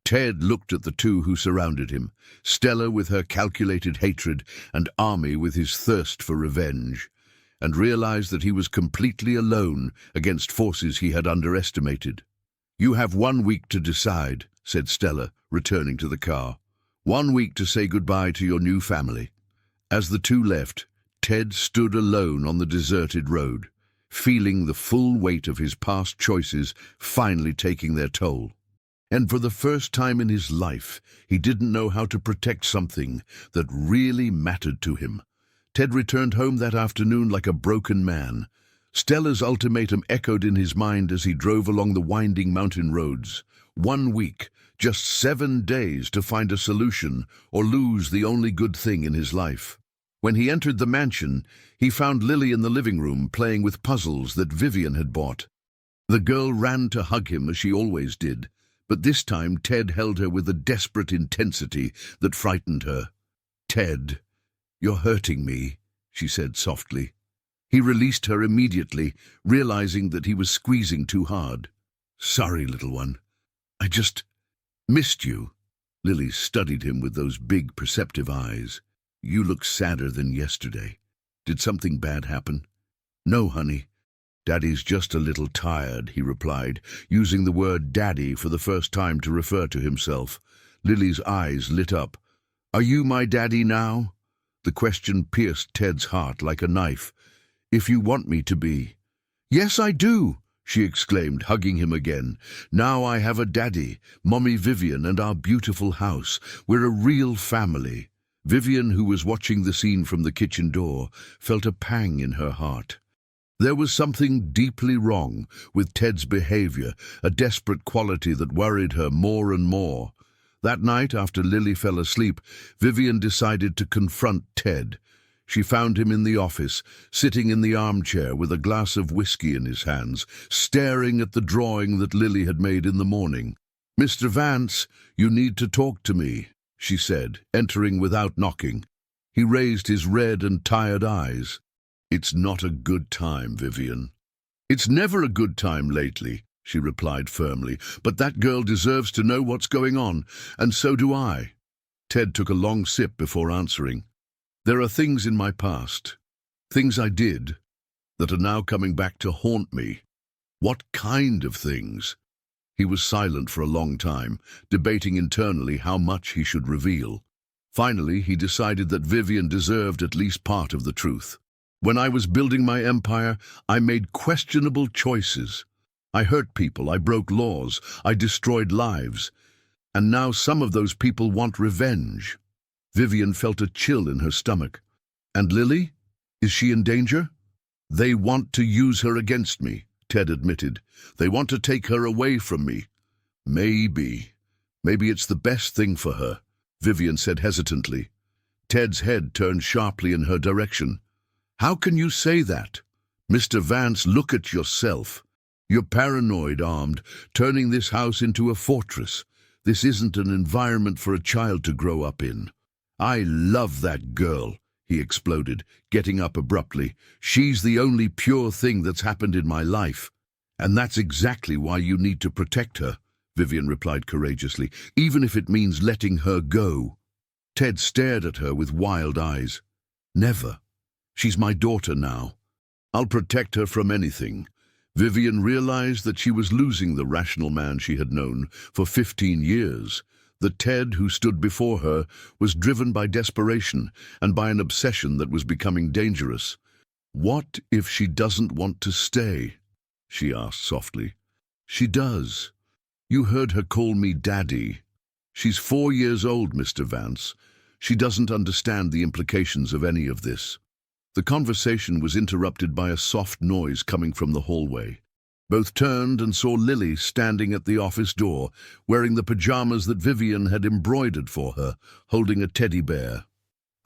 Ted looked at the 2 who surrounded him, Stella with her calculated hatred and Army with his thirst for revenge, and realized that he was completely alone against forces he had underestimated. "You have 1 week to decide," said Stella, returning to the car. 1 week to say goodbye to your new family." As the 2 left, Ted stood alone on the deserted road, feeling the full weight of his past choices finally taking their toll. And for the first time in his life, he didn't know how to protect something that really mattered to him. Ted returned home that afternoon like a broken man. Stella's ultimatum echoed in his mind as he drove along the winding mountain roads. 1 week, just 7 days to find a solution or lose the only good thing in his life. When he entered the mansion, he found Lily in the living room playing with puzzles that Vivian had bought. The girl ran to hug him as she always did, but this time Ted held her with a desperate intensity that frightened her. "Ted, you're hurting me," she said softly. He released her immediately, realizing that he was squeezing too hard. "Sorry, little one. I just missed you." Lily studied him with those big, perceptive eyes. "You look sadder than yesterday. Did something bad happen?" "No, honey. Daddy's just a little tired," he replied, using the word daddy for the first time to refer to himself. Lily's eyes lit up. "Are you my daddy now?" The question pierced Ted's heart like a knife. "If you want me to be." "Yes, I do," she exclaimed, hugging him again. "Now I have a daddy, Mommy Vivian, and our beautiful house. We're a real family." Vivian, who was watching the scene from the kitchen door, felt a pang in her heart. There was something deeply wrong with Ted's behavior, a desperate quality that worried her more and more. That night, after Lily fell asleep, Vivian decided to confront Ted. She found him in the office, sitting in the armchair with a glass of whiskey in his hands, staring at the drawing that Lily had made in the morning. "Mr. Vance, you need to talk to me," she said, entering without knocking. He raised his red and tired eyes. "It's not a good time, Vivian." "It's never a good time lately," she replied firmly, "but that girl deserves to know what's going on, and so do I." Ted took a long sip before answering. "There are things in my past, things I did, that are now coming back to haunt me." "What kind of things?" He was silent for a long time, debating internally how much he should reveal. Finally, he decided that Vivian deserved at least part of the truth. "When I was building my empire, I made questionable choices. I hurt people, I broke laws, I destroyed lives. And now some of those people want revenge." Vivian felt a chill in her stomach. "And Lily? Is she in danger?" "They want to use her against me," Ted admitted. "They want to take her away from me." Maybe it's the best thing for her," Vivian said hesitantly. Ted's head turned sharply in her direction. "How can you say that? Mr. Vance, look at yourself. You're paranoid, armed, turning this house into a fortress. This isn't an environment for a child to grow up in." "I love that girl," he exploded, getting up abruptly. "She's the only pure thing that's happened in my life. And that's exactly why you need to protect her," Vivian replied courageously, "even if it means letting her go." Ted stared at her with wild eyes. "Never. She's my daughter now. I'll protect her from anything." Vivian realized that she was losing the rational man she had known for 15 years. The Ted who stood before her was driven by desperation and by an obsession that was becoming dangerous. "What if she doesn't want to stay?" she asked softly. "She does. You heard her call me Daddy. She's 4 years old, Mr. Vance. She doesn't understand the implications of any of this." The conversation was interrupted by a soft noise coming from the hallway. Both turned and saw Lily standing at the office door, wearing the pajamas that Vivian had embroidered for her, holding a teddy bear.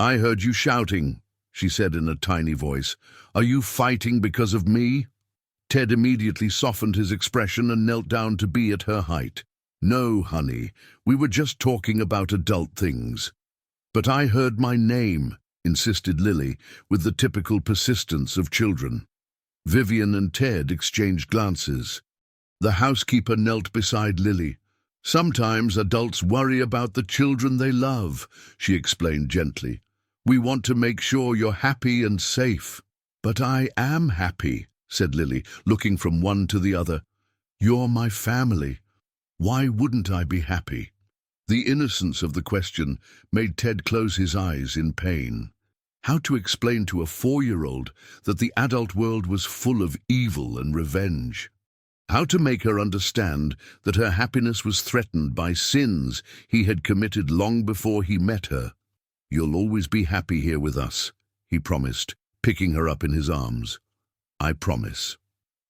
"I heard you shouting," she said in a tiny voice. "Are you fighting because of me?" Ted immediately softened his expression and knelt down to be at her height. "No, honey, we were just talking about adult things." "But I heard my name," insisted Lily, with the typical persistence of children. Vivian and Ted exchanged glances. The housekeeper knelt beside Lily. "Sometimes adults worry about the children they love," she explained gently. "We want to make sure you're happy and safe." "But I am happy," said Lily, looking from one to the other. "You're my family. Why wouldn't I be happy?" The innocence of the question made Ted close his eyes in pain. How to explain to a 4-year-old that the adult world was full of evil and revenge? How to make her understand that her happiness was threatened by sins he had committed long before he met her? "You'll always be happy here with us," he promised, picking her up in his arms. "I promise."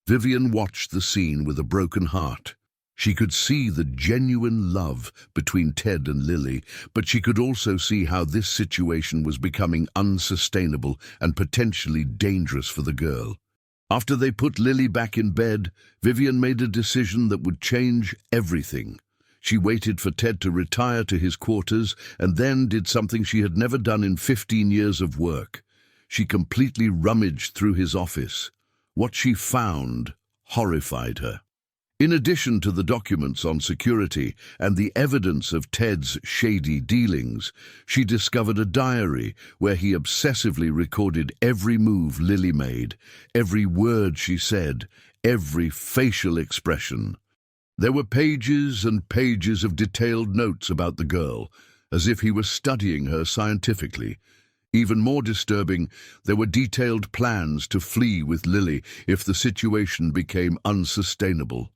Vivian watched the scene with a broken heart. She could see the genuine love between Ted and Lily, but she could also see how this situation was becoming unsustainable and potentially dangerous for the girl. After they put Lily back in bed, Vivian made a decision that would change everything. She waited for Ted to retire to his quarters and then did something she had never done in 15 years of work. She completely rummaged through his office. What she found horrified her. In addition to the documents on security and the evidence of Ted's shady dealings, she discovered a diary where he obsessively recorded every move Lily made, every word she said, every facial expression. There were pages and pages of detailed notes about the girl, as if he were studying her scientifically. Even more disturbing, there were detailed plans to flee with Lily if the situation became unsustainable.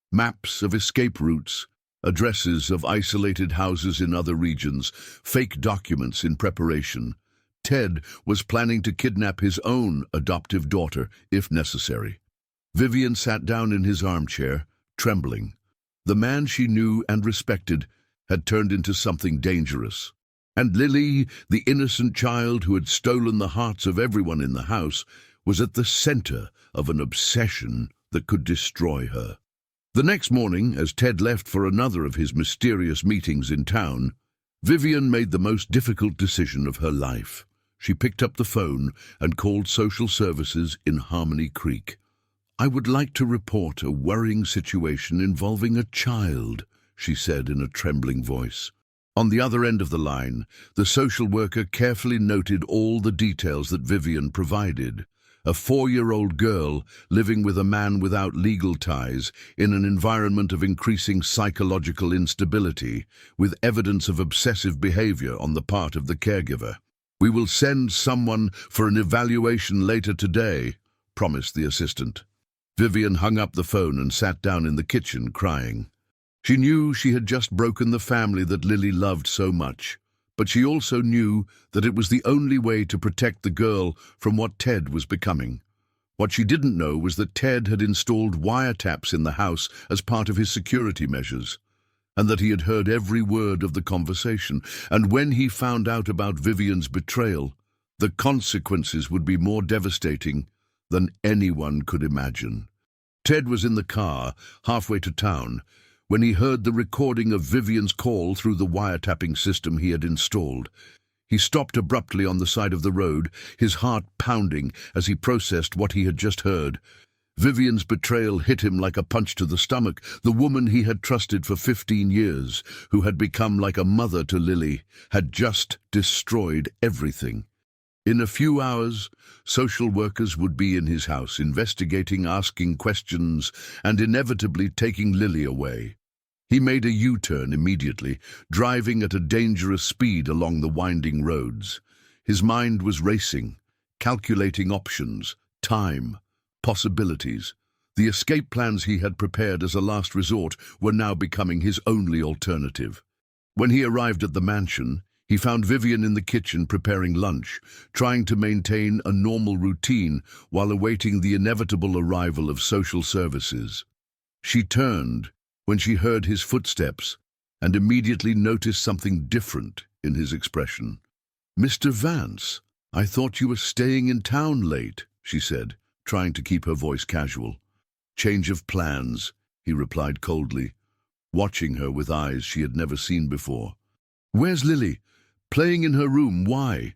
Maps of escape routes, addresses of isolated houses in other regions, fake documents in preparation. Ted was planning to kidnap his own adoptive daughter, if necessary. Vivian sat down in his armchair, trembling. The man she knew and respected had turned into something dangerous. And Lily, the innocent child who had stolen the hearts of everyone in the house, was at the center of an obsession that could destroy her. The next morning, as Ted left for another of his mysterious meetings in town, Vivian made the most difficult decision of her life. She picked up the phone and called social services in Harmony Creek. "I would like to report a worrying situation involving a child," she said in a trembling voice. On the other end of the line, the social worker carefully noted all the details that Vivian provided. A 4-year-old girl living with a man without legal ties in an environment of increasing psychological instability, with evidence of obsessive behavior on the part of the caregiver. "We will send someone for an evaluation later today," promised the assistant. Vivian hung up the phone and sat down in the kitchen, crying. She knew she had just broken the family that Lily loved so much, but she also knew that it was the only way to protect the girl from what Ted was becoming. What she didn't know was that Ted had installed wiretaps in the house as part of his security measures, and that he had heard every word of the conversation. And when he found out about Vivian's betrayal, the consequences would be more devastating than anyone could imagine. Ted was in the car, halfway to town, when he heard the recording of Vivian's call through the wiretapping system he had installed. He stopped abruptly on the side of the road, his heart pounding as he processed what he had just heard. Vivian's betrayal hit him like a punch to the stomach. The woman he had trusted for 15 years, who had become like a mother to Lily, had just destroyed everything. In a few hours, social workers would be in his house, investigating, asking questions, and inevitably taking Lily away. He made a U-turn immediately, driving at a dangerous speed along the winding roads. His mind was racing, calculating options, time, possibilities. The escape plans he had prepared as a last resort were now becoming his only alternative. When he arrived at the mansion, he found Vivian in the kitchen preparing lunch, trying to maintain a normal routine while awaiting the inevitable arrival of social services. She turned when she heard his footsteps and immediately noticed something different in his expression. "Mr. Vance, I thought you were staying in town late," she said, trying to keep her voice casual. "Change of plans," he replied coldly, watching her with eyes she had never seen before. "Where's Lily? Playing in her room, why?"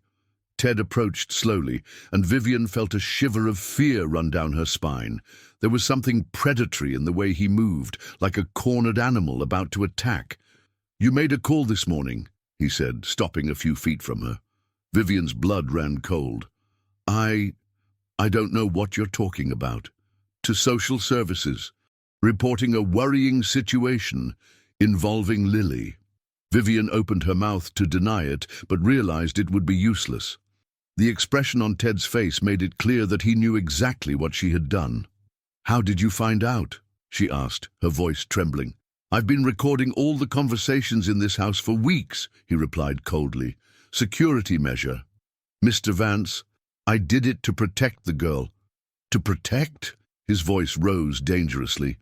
Ted approached slowly, and Vivian felt a shiver of fear run down her spine. There was something predatory in the way he moved, like a cornered animal about to attack. "You made a call this morning," he said, stopping a few feet from her. Vivian's blood ran cold. I don't know what you're talking about." "To social services, reporting a worrying situation involving Lily." Vivian opened her mouth to deny it, but realized it would be useless. The expression on Ted's face made it clear that he knew exactly what she had done. "How did you find out?" she asked, her voice trembling. "I've been recording all the conversations in this house for weeks," he replied coldly. "Security measure." "Mr. Vance, I did it to protect the girl." "To protect?" His voice rose dangerously.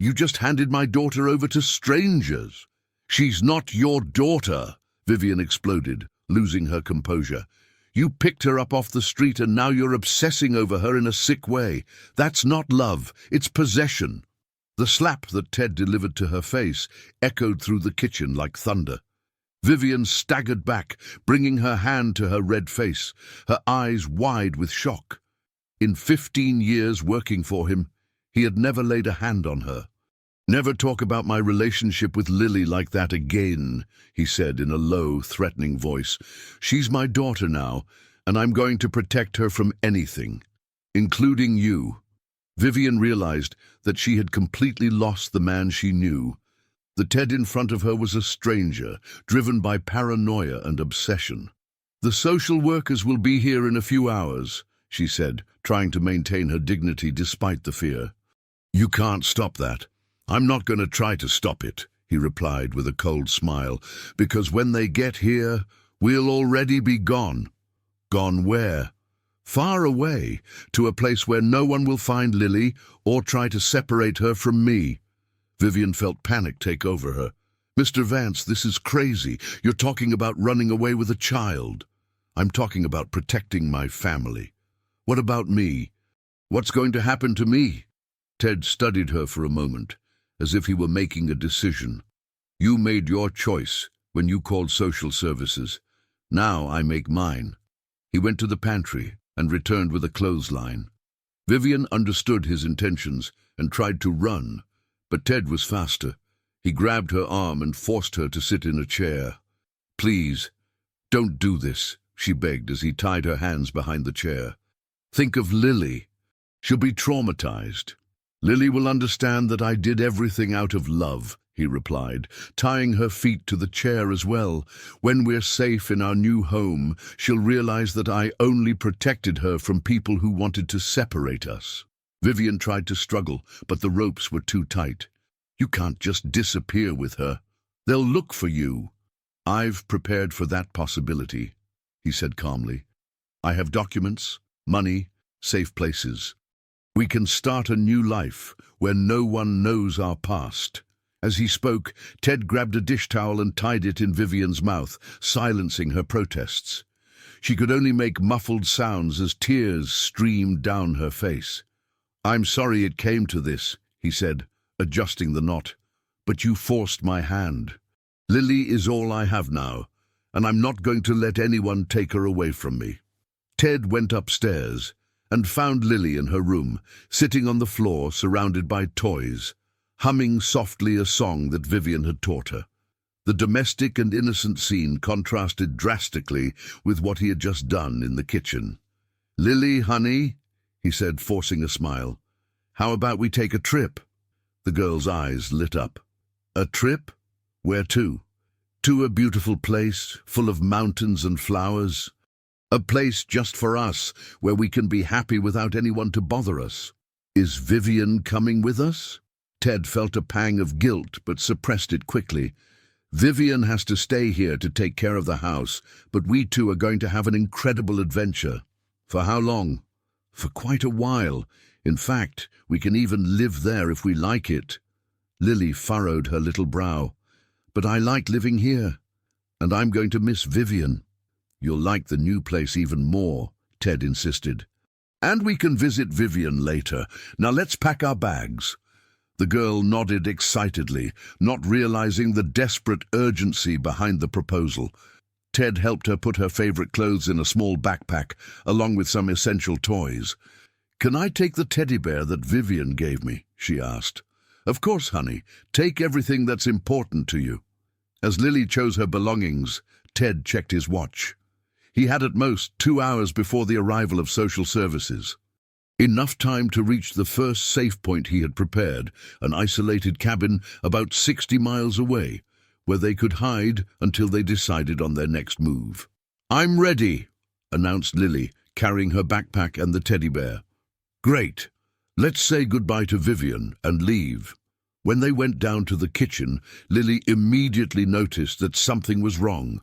"You just handed my daughter over to strangers." "She's not your daughter," Vivian exploded, losing her composure. "You picked her up off the street and now you're obsessing over her in a sick way. That's not love, it's possession." The slap that Ted delivered to her face echoed through the kitchen like thunder. Vivian staggered back, bringing her hand to her red face, her eyes wide with shock. In 15 years working for him, he had never laid a hand on her. "Never talk about my relationship with Lily like that again," he said in a low, threatening voice. "She's my daughter now, and I'm going to protect her from anything, including you." Vivian realized that she had completely lost the man she knew. The Ted in front of her was a stranger, driven by paranoia and obsession. "The social workers will be here in a few hours," she said, trying to maintain her dignity despite the fear. "You can't stop that." "I'm not going to try to stop it," he replied with a cold smile, "because when they get here, we'll already be gone." "Gone where?" "Far away, to a place where no one will find Lily or try to separate her from me." Vivian felt panic take over her. Mr. Vance, this is crazy. You're talking about running away with a child. I'm talking about protecting my family. What about me? What's going to happen to me? Ted studied her for a moment, as if he were making a decision. You made your choice when you called social services. Now I make mine. He went to the pantry and returned with a clothesline. Vivian understood his intentions and tried to run, but Ted was faster. He grabbed her arm and forced her to sit in a chair. Please, don't do this, she begged as he tied her hands behind the chair. Think of Lily. She'll be traumatized. Lily will understand that I did everything out of love, he replied, tying her feet to the chair as well. When we're safe in our new home, she'll realize that I only protected her from people who wanted to separate us. Vivian tried to struggle, but the ropes were too tight. You can't just disappear with her. They'll look for you. I've prepared for that possibility, he said calmly. I have documents, money, safe places. We can start a new life where no one knows our past. As he spoke, Ted grabbed a dish towel and tied it in Vivian's mouth, silencing her protests. She could only make muffled sounds as tears streamed down her face. I'm sorry it came to this, he said, adjusting the knot, but you forced my hand. Lily is all I have now, and I'm not going to let anyone take her away from me. Ted went upstairs and found Lily in her room, sitting on the floor surrounded by toys, humming softly a song that Vivian had taught her. The domestic and innocent scene contrasted drastically with what he had just done in the kitchen. Lily, honey, he said, forcing a smile. How about we take a trip? The girl's eyes lit up. A trip? Where to? To a beautiful place, full of mountains and flowers. A place just for us, where we can be happy without anyone to bother us. Is Vivian coming with us? Ted felt a pang of guilt, but suppressed it quickly. Vivian has to stay here to take care of the house, but we two are going to have an incredible adventure. For how long? For quite a while. In fact, we can even live there if we like it. Lily furrowed her little brow. But I like living here, and I'm going to miss Vivian. You'll like the new place even more, Ted insisted. And we can visit Vivian later. Now let's pack our bags. The girl nodded excitedly, not realizing the desperate urgency behind the proposal. Ted helped her put her favorite clothes in a small backpack, along with some essential toys. Can I take the teddy bear that Vivian gave me? She asked. Of course, honey. Take everything that's important to you. As Lily chose her belongings, Ted checked his watch. He had at most 2 hours before the arrival of social services. Enough time to reach the first safe point he had prepared, an isolated cabin about 60 miles away, where they could hide until they decided on their next move. I'm ready, announced Lily, carrying her backpack and the teddy bear. Great. Let's say goodbye to Vivian and leave. When they went down to the kitchen, Lily immediately noticed that something was wrong.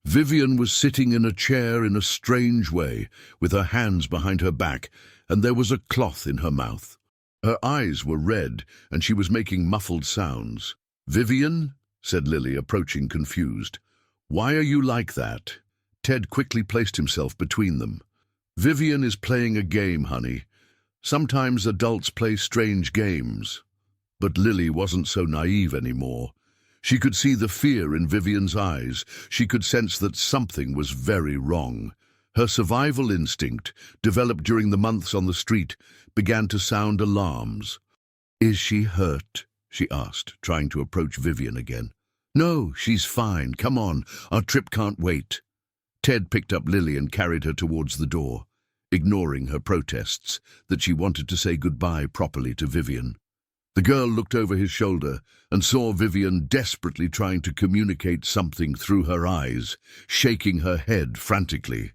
Vivian was sitting in a chair in a strange way, with her hands behind her back, and there was a cloth in her mouth. Her eyes were red, and she was making muffled sounds. Vivian, said Lily, approaching confused. Why are you like that? Ted quickly placed himself between them. Vivian is playing a game, honey. Sometimes adults play strange games. But Lily wasn't so naive anymore. She could see the fear in Vivian's eyes. She could sense that something was very wrong. Her survival instinct, developed during the months on the street, began to sound alarms. Is she hurt? She asked, trying to approach Vivian again. No, she's fine. Come on, our trip can't wait. Ted picked up Lily and carried her towards the door, ignoring her protests that she wanted to say goodbye properly to Vivian. The girl looked over his shoulder and saw Vivian desperately trying to communicate something through her eyes, shaking her head frantically.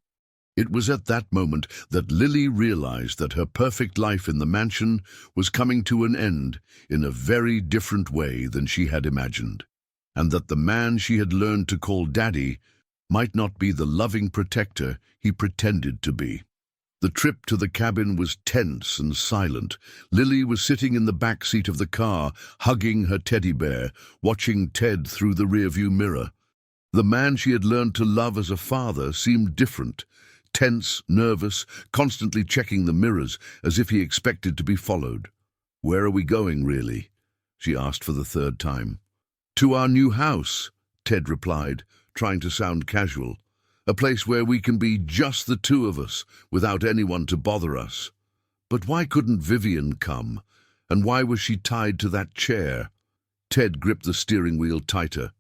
It was at that moment that Lily realized that her perfect life in the mansion was coming to an end in a very different way than she had imagined, and that the man she had learned to call Daddy might not be the loving protector he pretended to be. The trip to the cabin was tense and silent. Lily was sitting in the back seat of the car, hugging her teddy bear, watching Ted through the rearview mirror. The man she had learned to love as a father seemed different, tense, nervous, constantly checking the mirrors as if he expected to be followed. "Where are we going, really?" she asked for the third time. "To our new house," Ted replied, trying to sound casual. "A place where we can be just the two of us, without anyone to bother us." But why couldn't Vivian come? And why was she tied to that chair? Ted gripped the steering wheel tighter.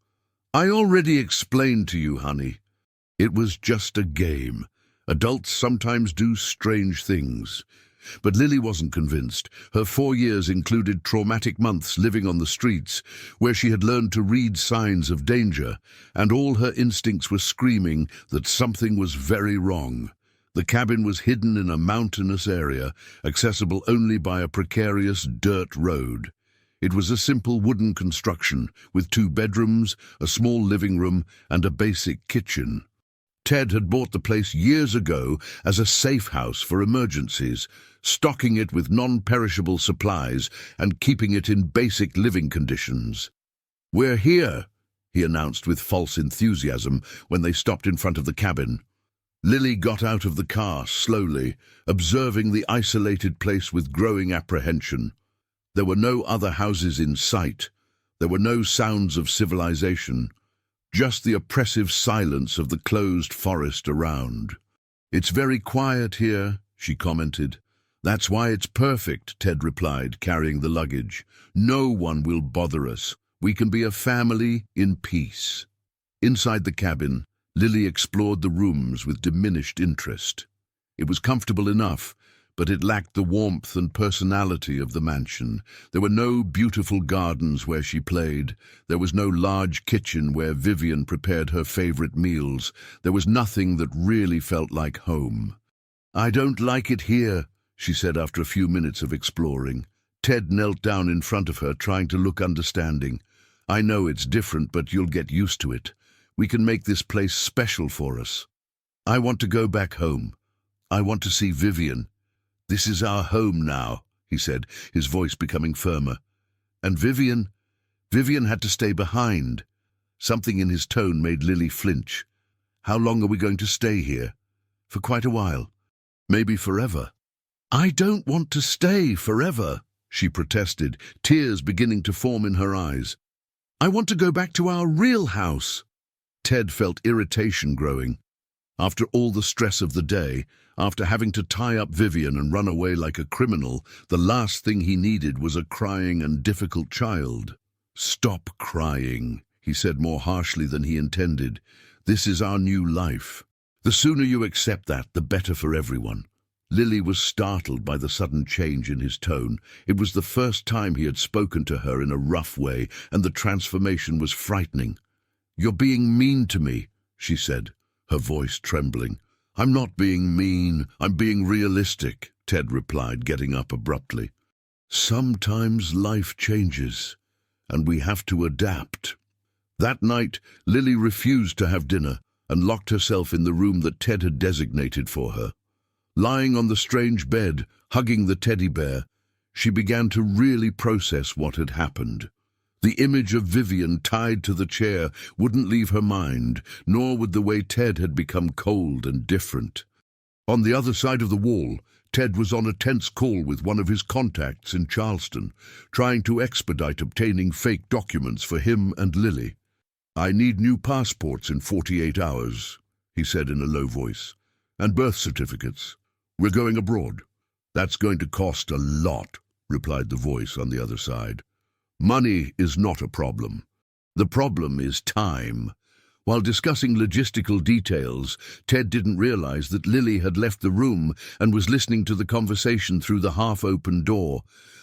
"I already explained to you, honey. It was just a game. Adults sometimes do strange things." But Lily wasn't convinced. Her 4 years included traumatic months living on the streets, where she had learned to read signs of danger, and all her instincts were screaming that something was very wrong. The cabin was hidden in a mountainous area, accessible only by a precarious dirt road. It was a simple wooden construction, with 2 bedrooms, a small living room, and a basic kitchen. Ted had bought the place years ago as a safe house for emergencies, stocking it with non-perishable supplies and keeping it in basic living conditions. "We're here," he announced with false enthusiasm when they stopped in front of the cabin. Lily got out of the car slowly, observing the isolated place with growing apprehension. There were no other houses in sight. There were no sounds of civilization. Just the oppressive silence of the closed forest around. "It's very quiet here," she commented. "That's why it's perfect," Ted replied, carrying the luggage. "No one will bother us. We can be a family in peace." Inside the cabin, Lily explored the rooms with diminished interest. It was comfortable enough, but it lacked the warmth and personality of the mansion. There were no beautiful gardens where she played. There was no large kitchen where Vivian prepared her favorite meals. There was nothing that really felt like home. "I don't like it here," she said after a few minutes of exploring. Ted knelt down in front of her, trying to look understanding. "I know it's different, but you'll get used to it. We can make this place special for us. I want to go back home. I want to see Vivian. This is our home now," he said, his voice becoming firmer. "And Vivian had to stay behind." Something in his tone made Lily flinch. "How long are we going to stay here?" "For quite a while. Maybe forever." "I don't want to stay forever," she protested, tears beginning to form in her eyes. "I want to go back to our real house." Ted felt irritation growing. After all the stress of the day, after having to tie up Vivian and run away like a criminal, the last thing he needed was a crying and difficult child. "Stop crying," he said more harshly than he intended. "This is our new life. The sooner you accept that, the better for everyone." Lily was startled by the sudden change in his tone. It was the first time he had spoken to her in a rough way, and the transformation was frightening. "You're being mean to me," she said, her voice trembling. "I'm not being mean, I'm being realistic," Ted replied, getting up abruptly. "Sometimes life changes, and we have to adapt." That night, Lily refused to have dinner and locked herself in the room that Ted had designated for her. Lying on the strange bed, hugging the teddy bear, she began to really process what had happened. The image of Vivian tied to the chair wouldn't leave her mind, nor would the way Ted had become cold and different. On the other side of the wall, Ted was on a tense call with one of his contacts in Charleston, trying to expedite obtaining fake documents for him and Lily. "I need new passports in 48 hours, he said in a low voice, "and birth certificates. We're going abroad." "That's going to cost a lot," replied the voice on the other side. "Money is not a problem. The problem is time." While discussing logistical details, Ted didn't realize that Lily had left the room and was listening to the conversation through the half-open door.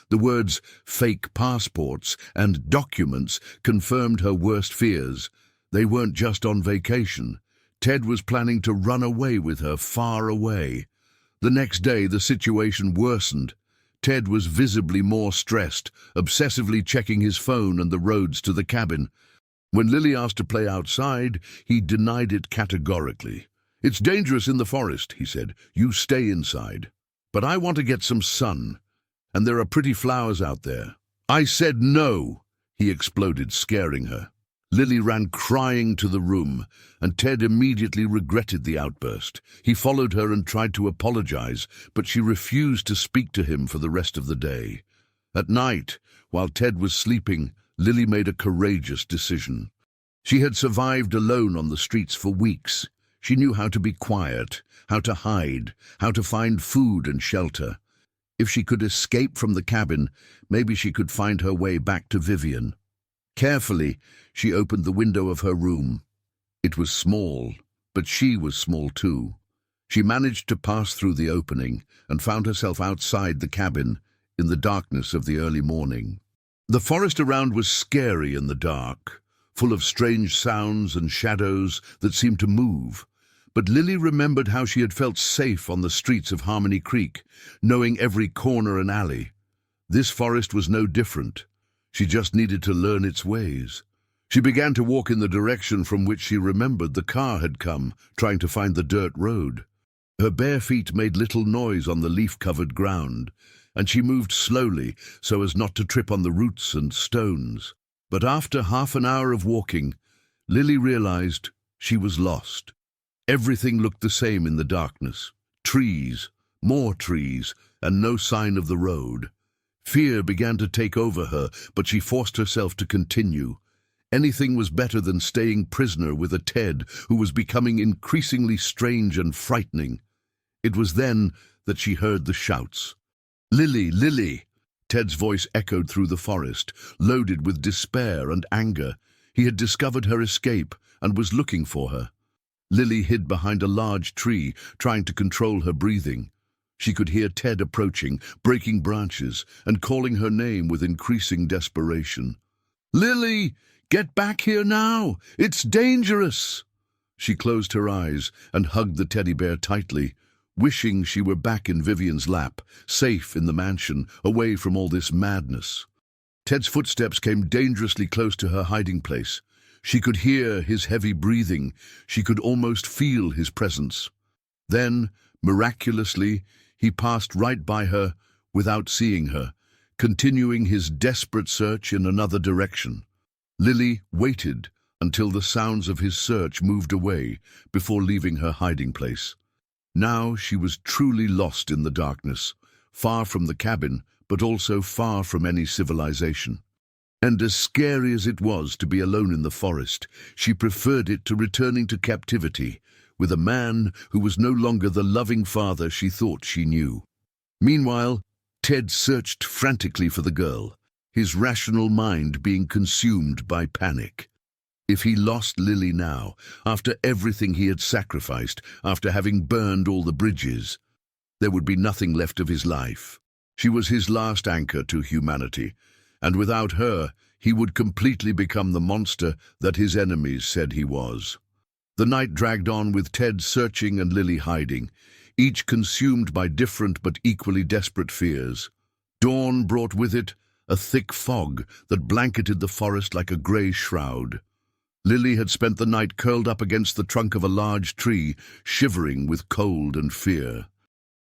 The words "fake passports" and "documents" confirmed her worst fears. They weren't just on vacation. Ted was planning to run away with her far away. The next day, the situation worsened. Ted was visibly more stressed, obsessively checking his phone and the roads to the cabin. When Lily asked to play outside, he denied it categorically. "It's dangerous in the forest," he said. "You stay inside. But I want to get some sun, and there are pretty flowers out there." "I said no," he exploded, scaring her. Lily ran crying to the room, and Ted immediately regretted the outburst. He followed her and tried to apologize, but she refused to speak to him for the rest of the day. At night, while Ted was sleeping, Lily made a courageous decision. She had survived alone on the streets for weeks. She knew how to be quiet, how to hide, how to find food and shelter. If she could escape from the cabin, maybe she could find her way back to Vivian. Carefully, she opened the window of her room. It was small, but she was small too. She managed to pass through the opening and found herself outside the cabin in the darkness of the early morning. The forest around was scary in the dark, full of strange sounds and shadows that seemed to move. But Lily remembered how she had felt safe on the streets of Harmony Creek, knowing every corner and alley. This forest was no different. She just needed to learn its ways. She began to walk in the direction from which she remembered the car had come, trying to find the dirt road. Her bare feet made little noise on the leaf-covered ground, and she moved slowly so as not to trip on the roots and stones. But after half an hour of walking, Lily realized she was lost. Everything looked the same in the darkness. Trees, more trees, and no sign of the road. Fear began to take over her, but she forced herself to continue. Anything was better than staying prisoner with a Ted who was becoming increasingly strange and frightening. It was then that she heard the shouts. "Lily, Lily!" Ted's voice echoed through the forest, loaded with despair and anger. He had discovered her escape and was looking for her. Lily hid behind a large tree, trying to control her breathing. She could hear Ted approaching, breaking branches, and calling her name with increasing desperation. "Lily, get back here now! It's dangerous!" She closed her eyes and hugged the teddy bear tightly, wishing she were back in Vivian's lap, safe in the mansion, away from all this madness. Ted's footsteps came dangerously close to her hiding place. She could hear his heavy breathing. She could almost feel his presence. Then, miraculously, he passed right by her without seeing her, continuing his desperate search in another direction. Lily waited until the sounds of his search moved away before leaving her hiding place. Now she was truly lost in the darkness, far from the cabin, but also far from any civilization. And as scary as it was to be alone in the forest, she preferred it to returning to captivity, with a man who was no longer the loving father she thought she knew. Meanwhile, Ted searched frantically for the girl, his rational mind being consumed by panic. If he lost Lily now, after everything he had sacrificed, after having burned all the bridges, there would be nothing left of his life. She was his last anchor to humanity, and without her, he would completely become the monster that his enemies said he was. The night dragged on with Ted searching and Lily hiding, each consumed by different but equally desperate fears. Dawn brought with it a thick fog that blanketed the forest like a grey shroud. Lily had spent the night curled up against the trunk of a large tree, shivering with cold and fear.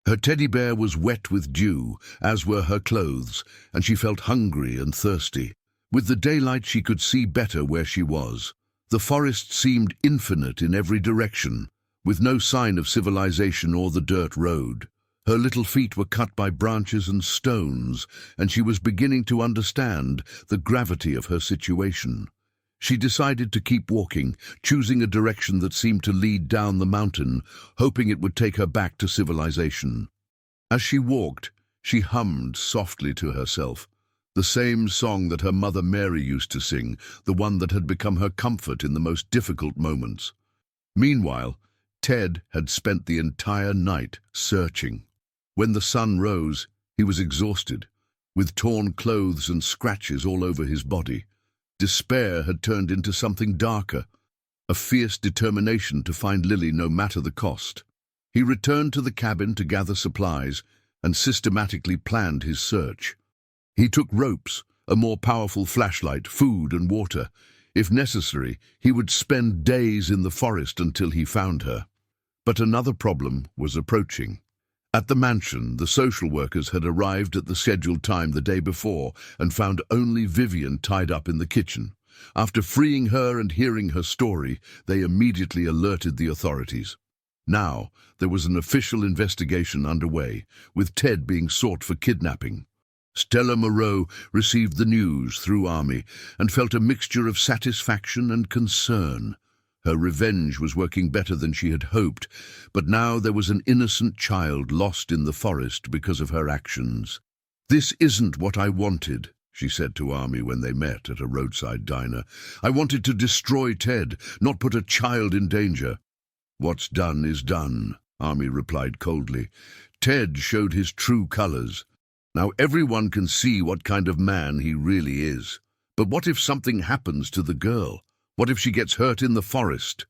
Her teddy bear was wet with dew, as were her clothes, and she felt hungry and thirsty. With the daylight she could see better where she was. The forest seemed infinite in every direction, with no sign of civilization or the dirt road. Her little feet were cut by branches and stones, and she was beginning to understand the gravity of her situation. She decided to keep walking, choosing a direction that seemed to lead down the mountain, hoping it would take her back to civilization. As she walked, she hummed softly to herself, the same song that her mother Mary used to sing, the one that had become her comfort in the most difficult moments. Meanwhile, Ted had spent the entire night searching. When the sun rose, he was exhausted, with torn clothes and scratches all over his body. Despair had turned into something darker, a fierce determination to find Lily no matter the cost. He returned to the cabin to gather supplies and systematically planned his search. He took ropes, a more powerful flashlight, food and water. If necessary, he would spend days in the forest until he found her. But another problem was approaching. At the mansion, the social workers had arrived at the scheduled time the day before and found only Vivian tied up in the kitchen. After freeing her and hearing her story, they immediately alerted the authorities. Now, there was an official investigation underway, with Ted being sought for kidnapping. Stella Moreau received the news through Army and felt a mixture of satisfaction and concern. Her revenge was working better than she had hoped, but now there was an innocent child lost in the forest because of her actions. "This isn't what I wanted," she said to Army when they met at a roadside diner. "I wanted to destroy Ted, not put a child in danger." "What's done is done," Army replied coldly. "Ted showed his true colors. Now everyone can see what kind of man he really is. But what if something happens to the girl? What if she gets hurt in the forest?"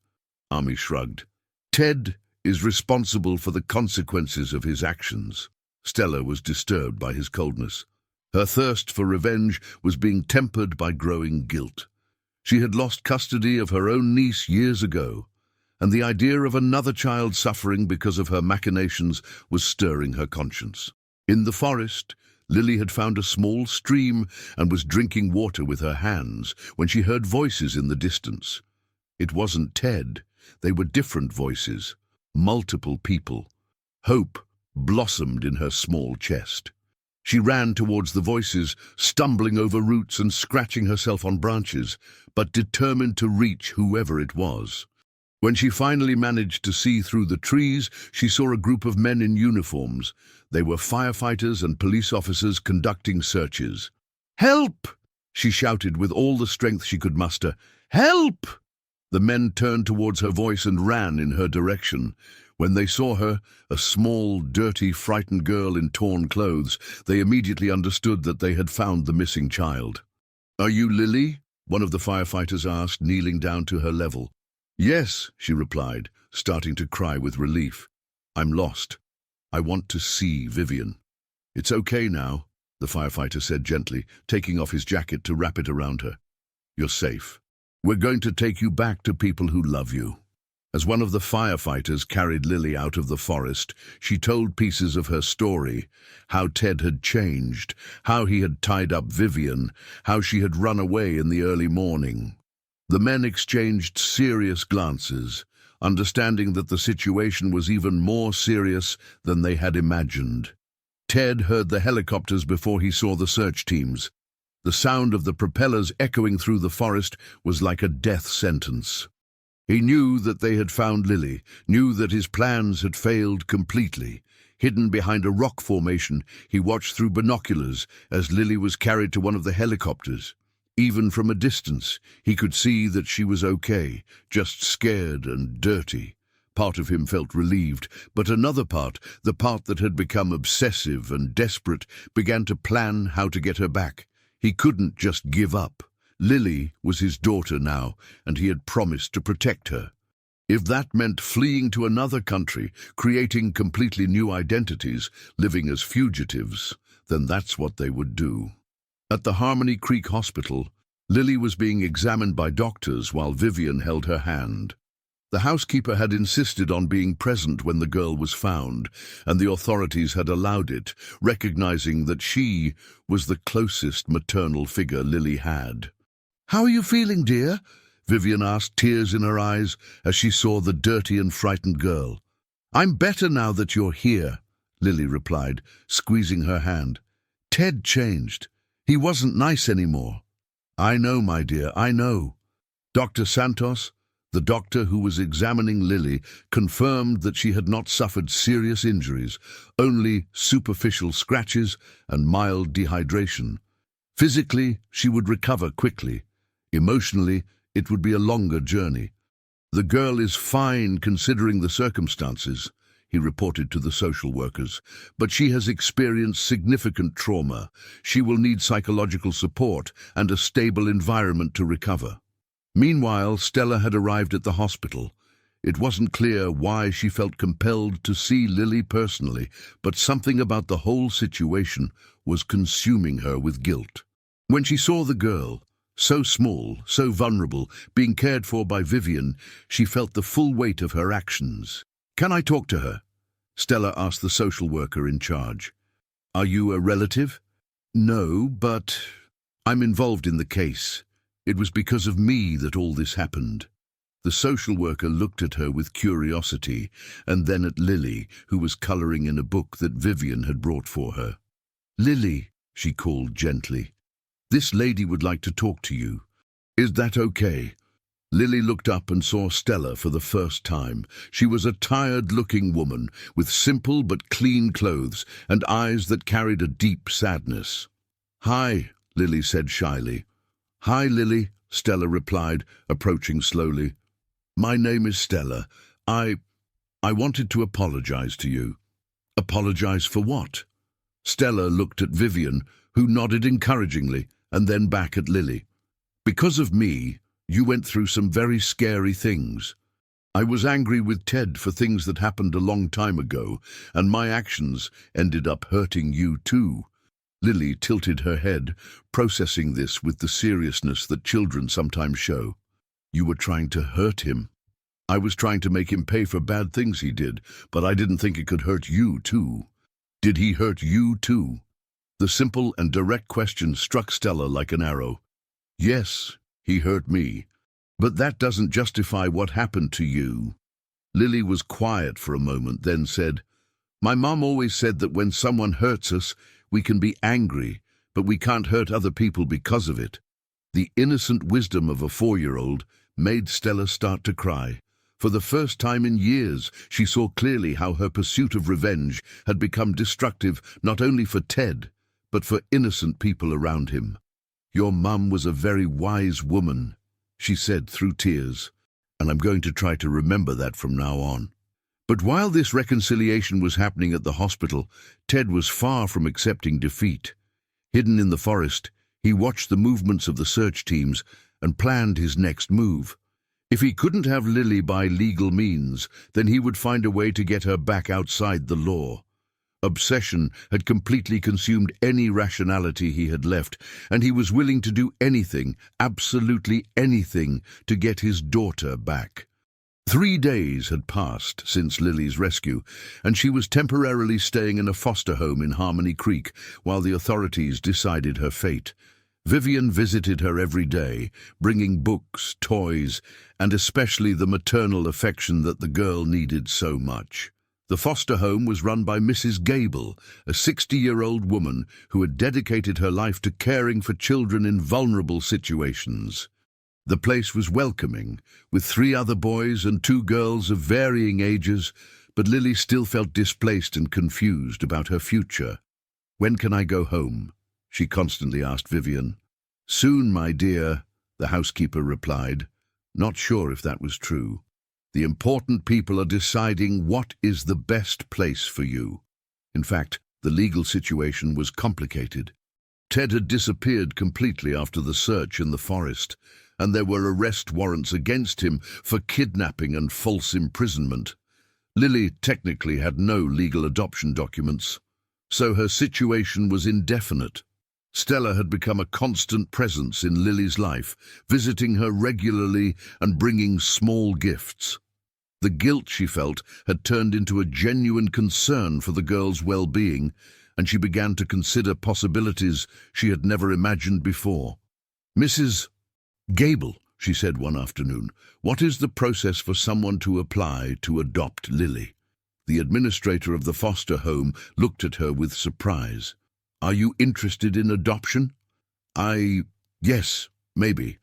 Army shrugged. "Ted is responsible for the consequences of his actions." Stella was disturbed by his coldness. Her thirst for revenge was being tempered by growing guilt. She had lost custody of her own niece years ago, and the idea of another child suffering because of her machinations was stirring her conscience. In the forest, Lily had found a small stream and was drinking water with her hands when she heard voices in the distance. It wasn't Ted. They were different voices, multiple people. Hope blossomed in her small chest. She ran towards the voices, stumbling over roots and scratching herself on branches, but determined to reach whoever it was. When she finally managed to see through the trees, she saw a group of men in uniforms. They were firefighters and police officers conducting searches. "Help!" she shouted with all the strength she could muster. "Help!" The men turned towards her voice and ran in her direction. When they saw her, a small, dirty, frightened girl in torn clothes, they immediately understood that they had found the missing child. "Are you Lily?" one of the firefighters asked, kneeling down to her level. "Yes," she replied, starting to cry with relief. "I'm lost. I want to see Vivian." "It's okay now," the firefighter said gently, taking off his jacket to wrap it around her. "You're safe. We're going to take you back to people who love you." As one of the firefighters carried Lily out of the forest, she told pieces of her story, how Ted had changed, how he had tied up Vivian, how she had run away in the early morning. The men exchanged serious glances, understanding that the situation was even more serious than they had imagined. Ted heard the helicopters before he saw the search teams. The sound of the propellers echoing through the forest was like a death sentence. He knew that they had found Lily, knew that his plans had failed completely. Hidden behind a rock formation, he watched through binoculars as Lily was carried to one of the helicopters. Even from a distance, he could see that she was okay, just scared and dirty. Part of him felt relieved, but another part, the part that had become obsessive and desperate, began to plan how to get her back. He couldn't just give up. Lily was his daughter now, and he had promised to protect her. If that meant fleeing to another country, creating completely new identities, living as fugitives, then that's what they would do. At the Harmony Creek Hospital, Lily was being examined by doctors while Vivian held her hand. The housekeeper had insisted on being present when the girl was found, and the authorities had allowed it, recognizing that she was the closest maternal figure Lily had. "How are you feeling, dear?" Vivian asked, tears in her eyes, as she saw the dirty and frightened girl. "I'm better now that you're here," Lily replied, squeezing her hand. "Ted changed. He wasn't nice anymore." "I know, my dear, I know." Dr. Santos, the doctor who was examining Lily, confirmed that she had not suffered serious injuries, only superficial scratches and mild dehydration. Physically, she would recover quickly. Emotionally, it would be a longer journey. "The girl is fine considering the circumstances," he reported to the social workers, "but she has experienced significant trauma. She will need psychological support and a stable environment to recover." Meanwhile, Stella had arrived at the hospital. It wasn't clear why she felt compelled to see Lily personally, but something about the whole situation was consuming her with guilt. When she saw the girl, so small, so vulnerable, being cared for by Vivian, she felt the full weight of her actions. Can I talk to her? Stella asked the social worker in charge. Are you a relative? No, but I'm involved in the case. It was because of me that all this happened. The social worker looked at her with curiosity, and then at Lily, who was colouring in a book that Vivian had brought for her. Lily, she called gently, this lady would like to talk to you. Is that okay? Lily looked up and saw Stella for the first time. She was a tired-looking woman with simple but clean clothes and eyes that carried a deep sadness. Hi, Lily said shyly. Hi, Lily, Stella replied, approaching slowly. My name is Stella. I wanted to apologize to you. Apologize for what? Stella looked at Vivian, who nodded encouragingly, and then back at Lily. Because of me, you went through some very scary things. I was angry with Ted for things that happened a long time ago, and my actions ended up hurting you too. Lily tilted her head, processing this with the seriousness that children sometimes show. You were trying to hurt him. I was trying to make him pay for bad things he did, but I didn't think it could hurt you too. Did he hurt you too? The simple and direct question struck Stella like an arrow. Yes, he hurt me. But that doesn't justify what happened to you. Lily was quiet for a moment, then said, My mom always said that when someone hurts us, we can be angry, but we can't hurt other people because of it. The innocent wisdom of a 4-year-old made Stella start to cry. For the first time in years, she saw clearly how her pursuit of revenge had become destructive not only for Ted, but for innocent people around him. Your mum was a very wise woman, she said through tears, and I'm going to try to remember that from now on. But while this reconciliation was happening at the hospital, Ted was far from accepting defeat. Hidden in the forest, he watched the movements of the search teams and planned his next move. If he couldn't have Lily by legal means, then he would find a way to get her back outside the law. Obsession had completely consumed any rationality he had left, and he was willing to do anything, absolutely anything, to get his daughter back. 3 days had passed since Lily's rescue, and she was temporarily staying in a foster home in Harmony Creek while the authorities decided her fate. Vivian visited her every day, bringing books, toys, and especially the maternal affection that the girl needed so much. The foster home was run by Mrs. Gable, a 60-year-old woman who had dedicated her life to caring for children in vulnerable situations. The place was welcoming, with 3 other boys and 2 girls of varying ages, but Lily still felt displaced and confused about her future. When can I go home? She constantly asked Vivian. Soon, my dear, the housekeeper replied, not sure if that was true. The important people are deciding what is the best place for you. In fact, the legal situation was complicated. Ted had disappeared completely after the search in the forest, and there were arrest warrants against him for kidnapping and false imprisonment. Lily technically had no legal adoption documents, so her situation was indefinite. Stella had become a constant presence in Lily's life, visiting her regularly and bringing small gifts. The guilt she felt had turned into a genuine concern for the girl's well-being, and she began to consider possibilities she had never imagined before. Mrs. Gable, she said one afternoon, what is the process for someone to apply to adopt Lily? The administrator of the foster home looked at her with surprise. Are you interested in adoption? Yes, maybe.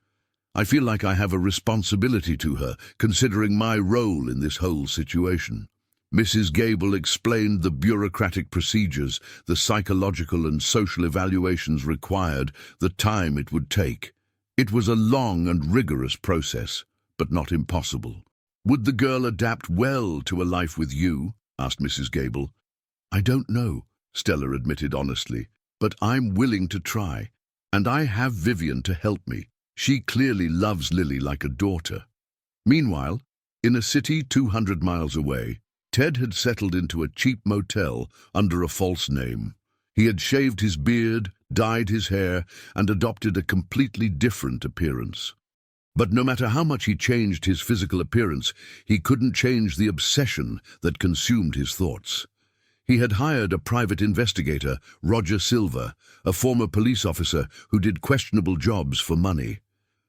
I feel like I have a responsibility to her, considering my role in this whole situation. Mrs. Gable explained the bureaucratic procedures, the psychological and social evaluations required, the time it would take. It was a long and rigorous process, but not impossible. Would the girl adapt well to a life with you? Asked Mrs. Gable. I don't know, Stella admitted honestly, but I'm willing to try, and I have Vivian to help me. She clearly loves Lily like a daughter. Meanwhile, in a city 200 miles away, Ted had settled into a cheap motel under a false name. He had shaved his beard, dyed his hair, and adopted a completely different appearance. But no matter how much he changed his physical appearance, he couldn't change the obsession that consumed his thoughts. He had hired a private investigator, Roger Silver, a former police officer who did questionable jobs for money.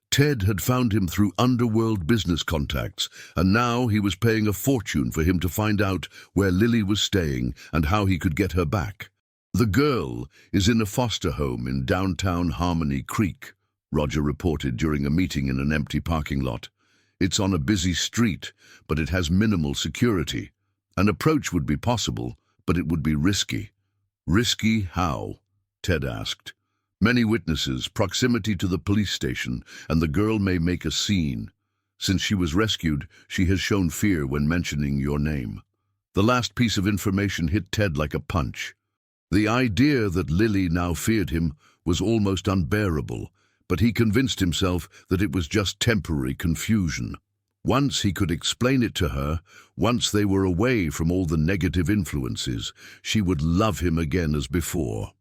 Ted had found him through underworld business contacts, and now he was paying a fortune for him to find out where Lily was staying and how he could get her back. "The girl is in a foster home in downtown Harmony Creek," Roger reported during a meeting in an empty parking lot. "It's on a busy street, but it has minimal security. An approach would be possible, but it would be risky." "Risky how?" Ted asked. "Many witnesses, proximity to the police station, and the girl may make a scene. Since she was rescued, she has shown fear when mentioning your name." The last piece of information hit Ted like a punch. The idea that Lily now feared him was almost unbearable, but he convinced himself that it was just temporary confusion. Once he could explain it to her, once they were away from all the negative influences, she would love him again as before.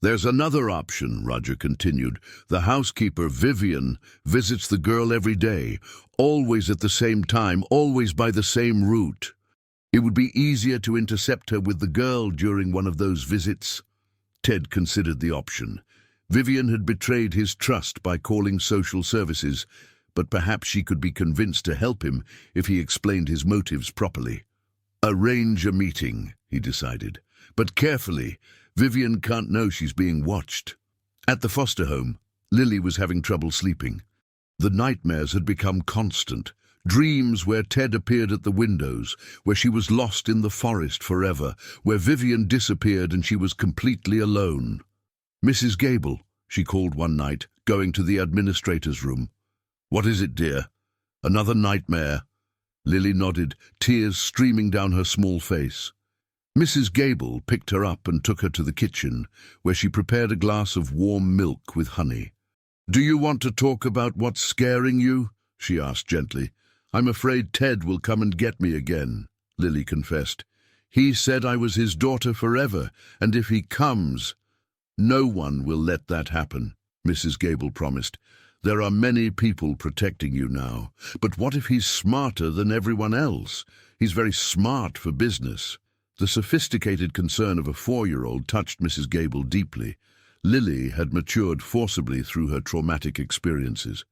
"There's another option," Roger continued. "The housekeeper, Vivian, visits the girl every day, always at the same time, always by the same route. It would be easier to intercept her with the girl during one of those visits." Ted considered the option. Vivian had betrayed his trust by calling social services, but perhaps she could be convinced to help him if he explained his motives properly. "Arrange a meeting," he decided. "But carefully. Vivian can't know she's being watched." At the foster home, Lily was having trouble sleeping. The nightmares had become constant. Dreams where Ted appeared at the windows, where she was lost in the forest forever, where Vivian disappeared and she was completely alone. "Mrs. Gable," she called one night, going to the administrator's room. "What is it, dear? Another nightmare?" Lily nodded, tears streaming down her small face. Mrs. Gable picked her up and took her to the kitchen, where she prepared a glass of warm milk with honey. "Do you want to talk about what's scaring you?" she asked gently. "I'm afraid Ted will come and get me again," Lily confessed. "He said I was his daughter forever, and if he comes—" "No one will let that happen," Mrs. Gable promised. "There are many people protecting you now. But what if he's smarter than everyone else? He's very smart for business." The sophisticated concern of a 4-year-old touched Mrs. Gable deeply. Lily had matured forcibly through her traumatic experiences.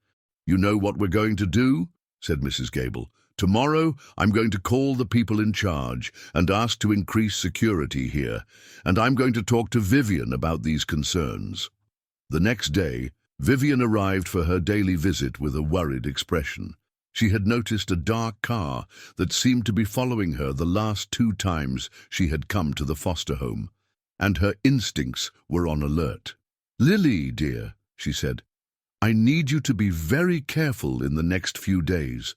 "You know what we're going to do?" said Mrs. Gable. "Tomorrow I'm going to call the people in charge and ask to increase security here, and I'm going to talk to Vivian about these concerns." The next day, Vivian arrived for her daily visit with a worried expression. She had noticed a dark car that seemed to be following her the last 2 times she had come to the foster home, and her instincts were on alert. "Lily, dear," she said, "I need you to be very careful in the next few days.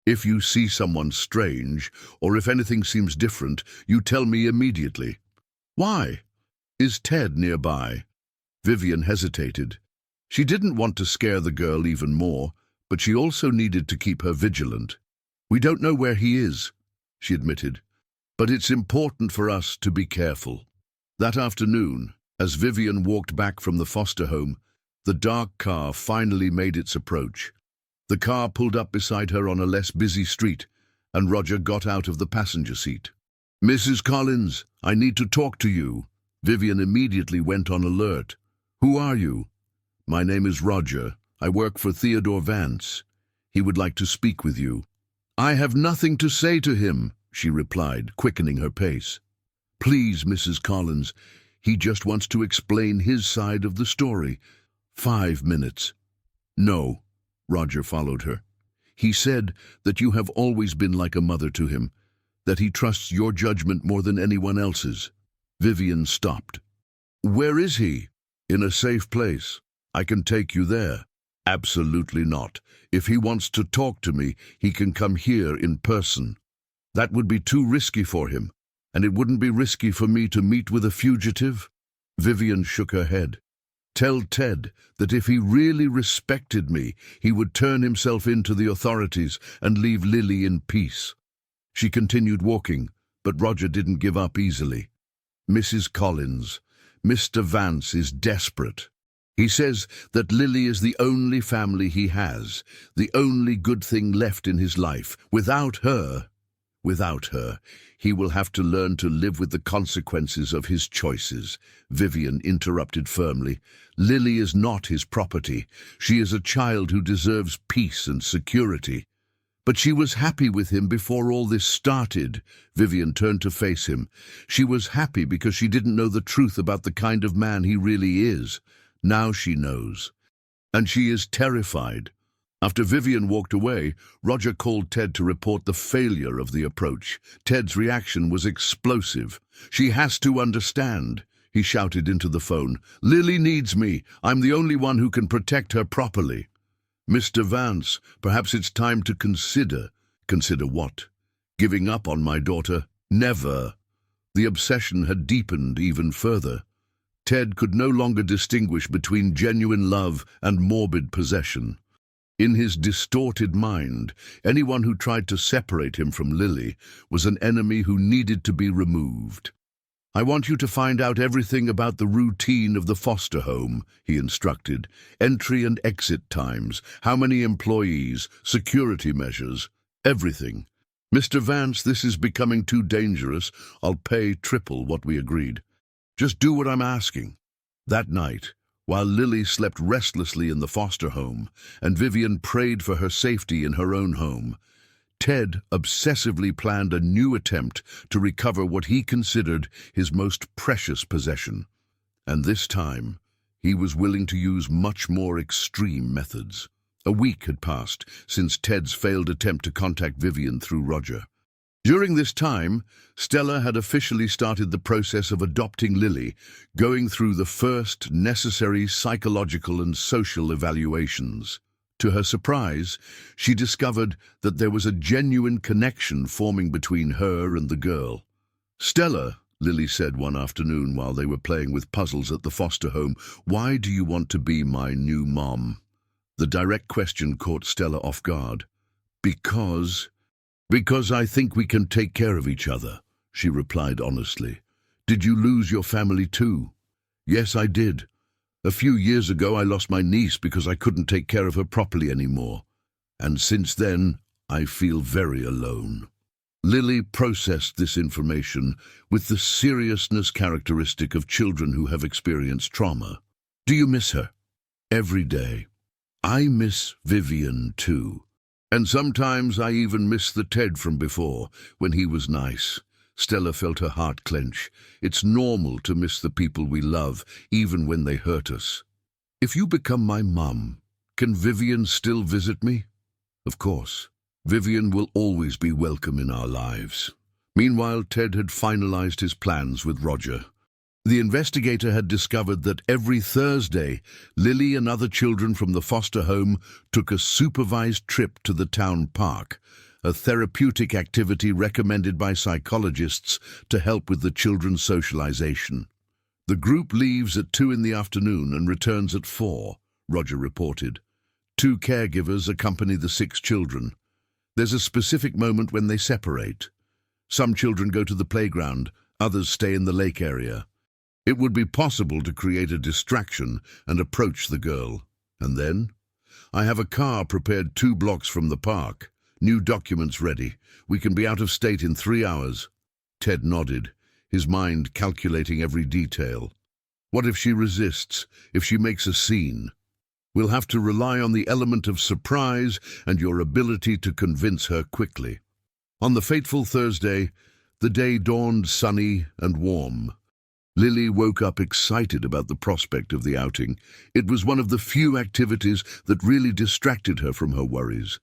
If you see someone strange, or if anything seems different, you tell me immediately." "Why? Is Ted nearby?" Vivian hesitated. She didn't want to scare the girl even more, but she also needed to keep her vigilant. "We don't know where he is," she admitted, "but it's important for us to be careful." That afternoon, as Vivian walked back from the foster home, the dark car finally made its approach. The car pulled up beside her on a less busy street, and Roger got out of the passenger seat. "Mrs. Collins, I need to talk to you." Vivian immediately went on alert. "Who are you?" "My name is Roger. I work for Theodore Vance. He would like to speak with you." "I have nothing to say to him," she replied, quickening her pace. "Please, Mrs. Collins, he just wants to explain his side of the story. 5 minutes." "No," Roger followed her. "He said that you have always been like a mother to him, that he trusts your judgment more than anyone else's." Vivian stopped. "Where is he?" "In a safe place. I can take you there." "Absolutely not. If he wants to talk to me, he can come here in person." "That would be too risky for him, and it wouldn't be risky for me to meet with a fugitive?" Vivian shook her head. "Tell Ted that if he really respected me, he would turn himself in to the authorities and leave Lily in peace." She continued walking, but Roger didn't give up easily. "Mrs. Collins, Mr. Vance is desperate. He says that Lily is the only family he has, the only good thing left in his life. Without her, he will have to learn to live with the consequences of his choices. Vivian interrupted firmly. Lily is not his property. She is a child who deserves peace and security. But she was happy with him before all this started. Vivian turned to face him. She was happy because she didn't know the truth about the kind of man he really is. Now she knows. And she is terrified. After Vivian walked away, Roger called Ted to report the failure of the approach. Ted's reaction was explosive. "She has to understand," he shouted into the phone. "Lily needs me. I'm the only one who can protect her properly." "Mr. Vance, perhaps it's time to consider." "Consider what?" "Giving up on my daughter?" "Never." The obsession had deepened even further. Ted could no longer distinguish between genuine love and morbid possession. In his distorted mind, anyone who tried to separate him from Lily was an enemy who needed to be removed. "I want you to find out everything about the routine of the foster home," he instructed. "Entry and exit times, how many employees, security measures, everything." "Mr. Vance, this is becoming too dangerous. I'll pay triple what we agreed. Just do what I'm asking." That night, while Lily slept restlessly in the foster home and Vivian prayed for her safety in her own home, Ted obsessively planned a new attempt to recover what he considered his most precious possession. And this time, he was willing to use much more extreme methods. A week had passed since Ted's failed attempt to contact Vivian through Roger. During this time, Stella had officially started the process of adopting Lily, going through the first necessary psychological and social evaluations. To her surprise, she discovered that there was a genuine connection forming between her and the girl. "Stella," Lily said one afternoon while they were playing with puzzles at the foster home, "why do you want to be my new mom?" The direct question caught Stella off guard. Because I think we can take care of each other," she replied honestly. "Did you lose your family too?" "Yes, I did. A few years ago I lost my niece because I couldn't take care of her properly anymore. And since then, I feel very alone." Lily processed this information with the seriousness characteristic of children who have experienced trauma. "Do you miss her?" "Every day. I miss Vivian too. And sometimes I even miss the Ted from before, when he was nice." Stella felt her heart clench. It's normal to miss the people we love, even when they hurt us. "If you become my mum, can Vivian still visit me?" "Of course. Vivian will always be welcome in our lives." Meanwhile, Ted had finalized his plans with Roger. The investigator had discovered that every Thursday, Lily and other children from the foster home took a supervised trip to the town park, a therapeutic activity recommended by psychologists to help with the children's socialization. "The group leaves at 2 in the afternoon and returns at 4, Roger reported. 2 caregivers accompany the 6 children. There's a specific moment when they separate. Some children go to the playground, others stay in the lake area. It would be possible to create a distraction and approach the girl. And then? I have a car prepared 2 blocks from the park. New documents ready. We can be out of state in 3 hours. Ted nodded, his mind calculating every detail. What if she resists, if she makes a scene? We'll have to rely on the element of surprise and your ability to convince her quickly. On the fateful Thursday, the day dawned sunny and warm. Lily woke up excited about the prospect of the outing. It was one of the few activities that really distracted her from her worries.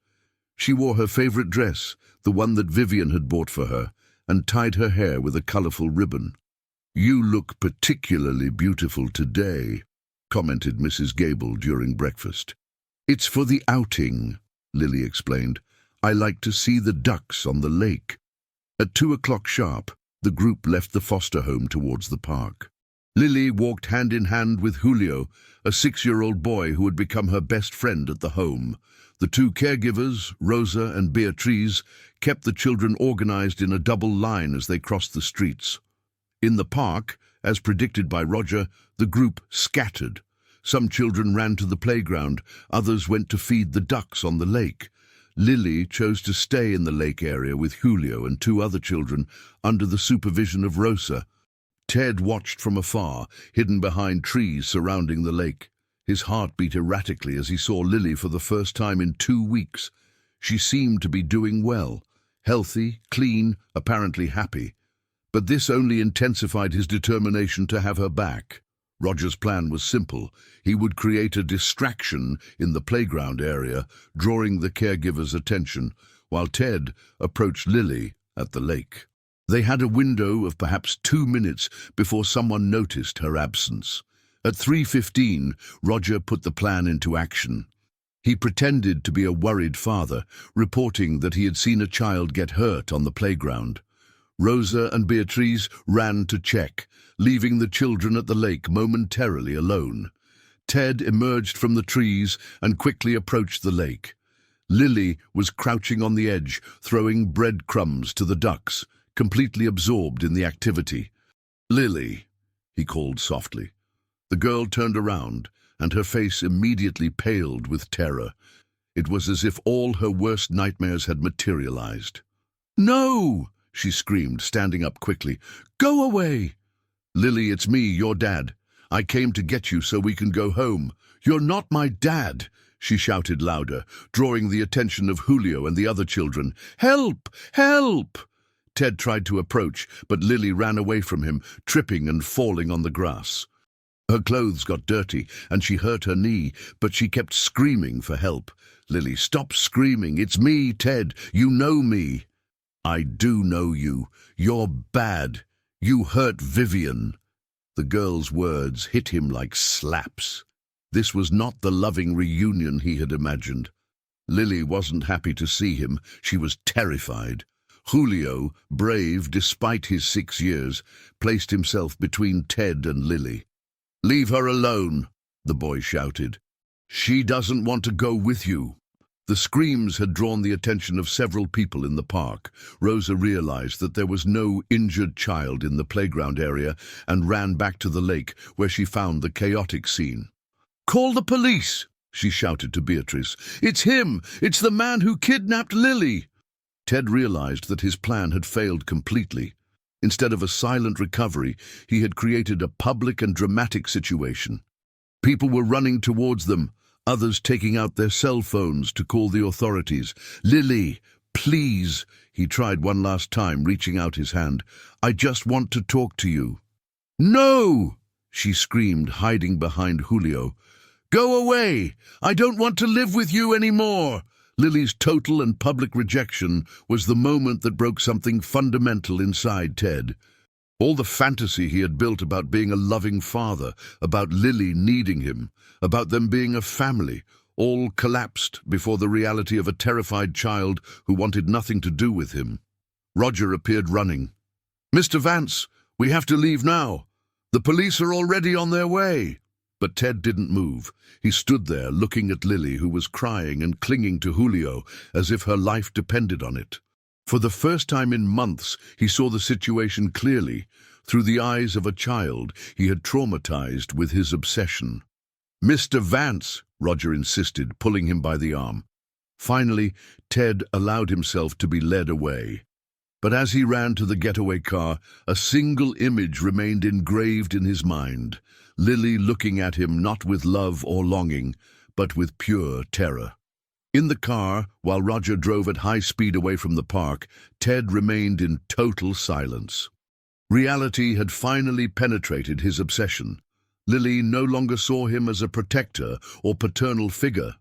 She wore her favorite dress, the one that Vivian had bought for her, and tied her hair with a colorful ribbon. "You look particularly beautiful today," commented Mrs. Gable during breakfast. "It's for the outing," Lily explained. "I like to see the ducks on the lake." At 2 o'clock sharp, the group left the foster home towards the park. Lily walked hand in hand with Julio, a 6-year-old boy who had become her best friend at the home. The 2 caregivers, Rosa and Beatriz, kept the children organized in a double line as they crossed the streets. In the park, as predicted by Roger, the group scattered. Some children ran to the playground, others went to feed the ducks on the lake. Lily chose to stay in the lake area with Julio and two other children under the supervision of Rosa. Ted watched from afar, hidden behind trees surrounding the lake. His heart beat erratically as he saw Lily for the first time in 2 weeks. She seemed to be doing well, healthy, clean, apparently happy. But this only intensified his determination to have her back. Roger's plan was simple. He would create a distraction in the playground area, drawing the caregiver's attention, while Ted approached Lily at the lake. They had a window of perhaps 2 minutes before someone noticed her absence. At 3:15, Roger put the plan into action. He pretended to be a worried father, reporting that he had seen a child get hurt on the playground. Rosa and Beatrice ran to check, leaving the children at the lake momentarily alone. Ted emerged from the trees and quickly approached the lake. Lily was crouching on the edge, throwing breadcrumbs to the ducks, completely absorbed in the activity. "Lily," he called softly. The girl turned around, and her face immediately paled with terror. It was as if all her worst nightmares had materialized. "No!" she screamed, standing up quickly. "Go away!" "Lily, it's me, your dad. I came to get you so we can go home." "You're not my dad!" she shouted louder, drawing the attention of Julio and the other children. "Help! Help!" Ted tried to approach, but Lily ran away from him, tripping and falling on the grass. Her clothes got dirty, and she hurt her knee, but she kept screaming for help. "Lily, stop screaming. It's me, Ted. You know me." "I do know you. You're bad. You hurt Vivian." The girl's words hit him like slaps. This was not the loving reunion he had imagined. Lily wasn't happy to see him. She was terrified. Julio, brave despite his 6 years, placed himself between Ted and Lily. "Leave her alone," the boy shouted. "She doesn't want to go with you." The screams had drawn the attention of several people in the park. Rosa realized that there was no injured child in the playground area and ran back to the lake, where she found the chaotic scene. "Call the police!" she shouted to Beatrice. "It's him! It's the man who kidnapped Lily!" Ted realized that his plan had failed completely. Instead of a silent recovery, he had created a public and dramatic situation. People were running towards them, others taking out their cell phones to call the authorities. "Lily, please," he tried one last time, reaching out his hand. "I just want to talk to you." "No!" she screamed, hiding behind Julio. "Go away! I don't want to live with you anymore!" Lily's total and public rejection was the moment that broke something fundamental inside Ted. All the fantasy he had built about being a loving father, about Lily needing him, about them being a family, all collapsed before the reality of a terrified child who wanted nothing to do with him. Roger appeared running. "Mr. Vance, we have to leave now. The police are already on their way." But Ted didn't move. He stood there looking at Lily, who was crying and clinging to Julio as if her life depended on it. For the first time in months, he saw the situation clearly, through the eyes of a child he had traumatized with his obsession. "Mr. Vance," Roger insisted, pulling him by the arm. Finally, Ted allowed himself to be led away. But as he ran to the getaway car, a single image remained engraved in his mind. Lily looking at him not with love or longing, but with pure terror. In the car, while Roger drove at high speed away from the park, Ted remained in total silence. Reality had finally penetrated his obsession. Lily no longer saw him as a protector or paternal figure.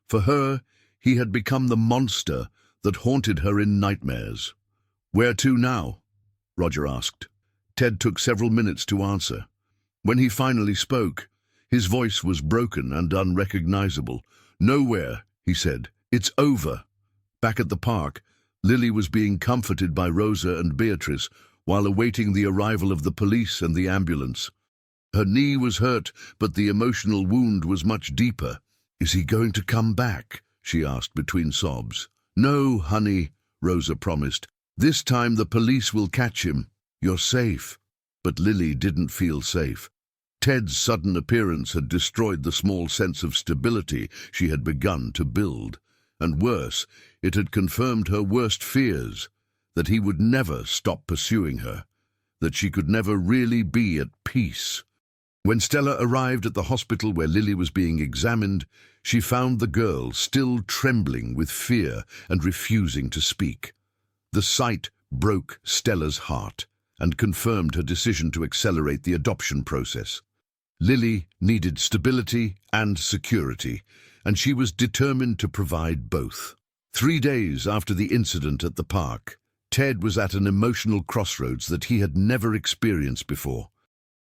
For her, he had become the monster that haunted her in nightmares. "Where to now?" Roger asked. Ted took several minutes to answer. When he finally spoke, his voice was broken and unrecognizable. "Nowhere," he said. "It's over." Back at the park, Lily was being comforted by Rosa and Beatrice while awaiting the arrival of the police and the ambulance. Her knee was hurt, but the emotional wound was much deeper. "Is he going to come back?" she asked between sobs. "No, honey," Rosa promised. "This time the police will catch him. You're safe." But Lily didn't feel safe. Ted's sudden appearance had destroyed the small sense of stability she had begun to build. And worse, it had confirmed her worst fears, that he would never stop pursuing her, that she could never really be at peace. When Stella arrived at the hospital where Lily was being examined, she found the girl still trembling with fear and refusing to speak. The sight broke Stella's heart and confirmed her decision to accelerate the adoption process. Lily needed stability and security, and she was determined to provide both. 3 days after the incident at the park, Ted was at an emotional crossroads that he had never experienced before.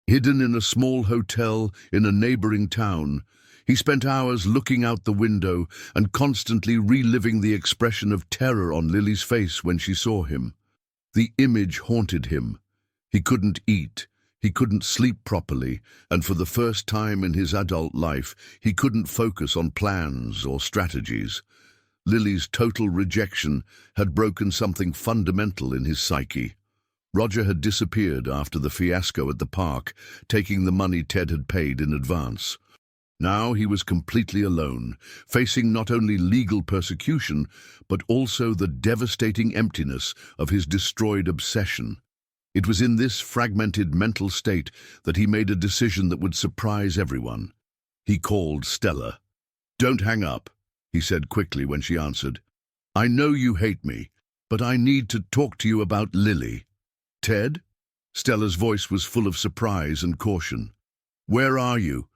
Hidden in a small hotel in a neighboring town, he spent hours looking out the window and constantly reliving the expression of terror on Lily's face when she saw him. The image haunted him. He couldn't eat, he couldn't sleep properly, and for the first time in his adult life, he couldn't focus on plans or strategies. Lily's total rejection had broken something fundamental in his psyche. Roger had disappeared after the fiasco at the park, taking the money Ted had paid in advance. Now he was completely alone, facing not only legal persecution, but also the devastating emptiness of his destroyed obsession. It was in this fragmented mental state that he made a decision that would surprise everyone. He called Stella. "Don't hang up," he said quickly when she answered. "I know you hate me, but I need to talk to you about Lily." "Ted?" Stella's voice was full of surprise and caution. "Where are you?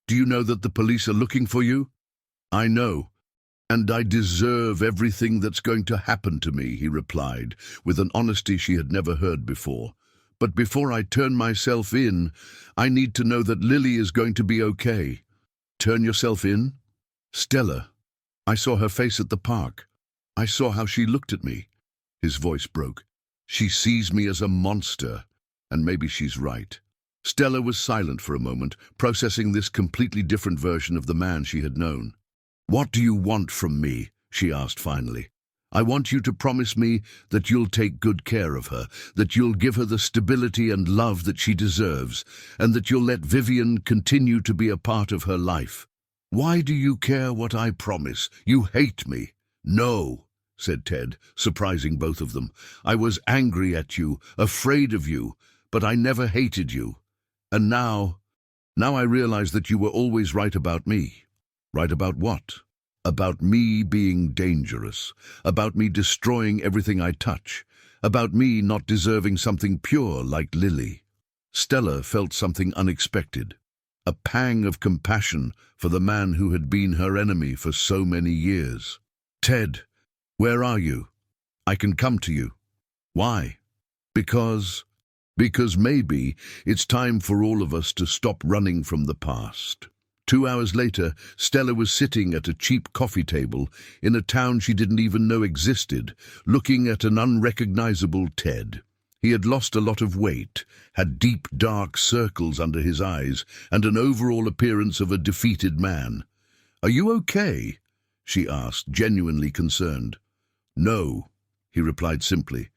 Do you know that the police are looking for you?" "I know, and I deserve everything that's going to happen to me," he replied, with an honesty she had never heard before. "But before I turn myself in, I need to know that Lily is going to be okay." "Turn yourself in?" "Stella. I saw her face at the park. I saw how she looked at me." His voice broke. "She sees me as a monster, and maybe she's right." Stella was silent for a moment, processing this completely different version of the man she had known. "What do you want from me?" she asked finally. "I want you to promise me that you'll take good care of her, that you'll give her the stability and love that she deserves, and that you'll let Vivian continue to be a part of her life." "Why do you care what I promise? You hate me." "No," said Ted, surprising both of them. "I was angry at you, afraid of you, but I never hated you. And now I realize that you were always right about me." "Right about what?" "About me being dangerous, about me destroying everything I touch, about me not deserving something pure like Lily." Stella felt something unexpected, a pang of compassion for the man who had been her enemy for so many years. "Ted, where are you? I can come to you." "Why?" Because maybe it's time for all of us to stop running from the past." 2 hours later, Stella was sitting at a cheap coffee table in a town she didn't even know existed, looking at an unrecognizable Ted. He had lost a lot of weight, had deep dark circles under his eyes, and an overall appearance of a defeated man. "Are you okay?" she asked, genuinely concerned. "No," he replied simply.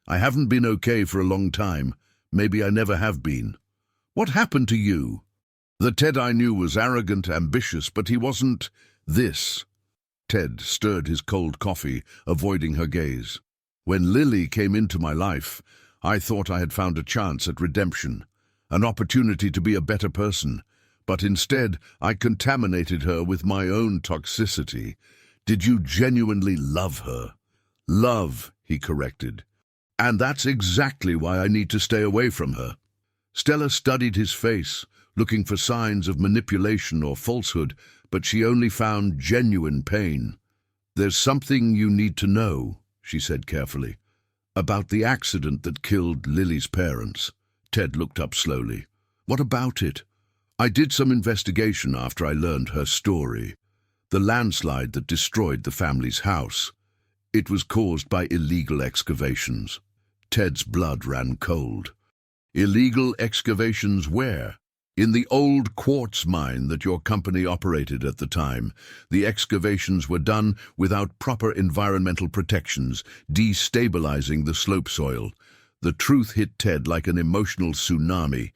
"I haven't been okay for a long time. Maybe I never have been." "What happened to you?" "The Ted I knew was arrogant, ambitious, but he wasn't this." Ted stirred his cold coffee, avoiding her gaze. "When Lily came into my life, I thought I had found a chance at redemption, an opportunity to be a better person, but instead I contaminated her with my own toxicity. Did you genuinely love her?" "Love," he corrected. "And that's exactly why I need to stay away from her." Stella studied his face, looking for signs of manipulation or falsehood, but she only found genuine pain. "There's something you need to know," she said carefully, "about the accident that killed Lily's parents." Ted looked up slowly. "What about it?" "I did some investigation after I learned her story. The landslide that destroyed the family's house. It was caused by illegal excavations." Ted's blood ran cold. "Illegal excavations where?" "In the old quartz mine that your company operated at the time. The excavations were done without proper environmental protections, destabilizing the slope soil." The truth hit Ted like an emotional tsunami.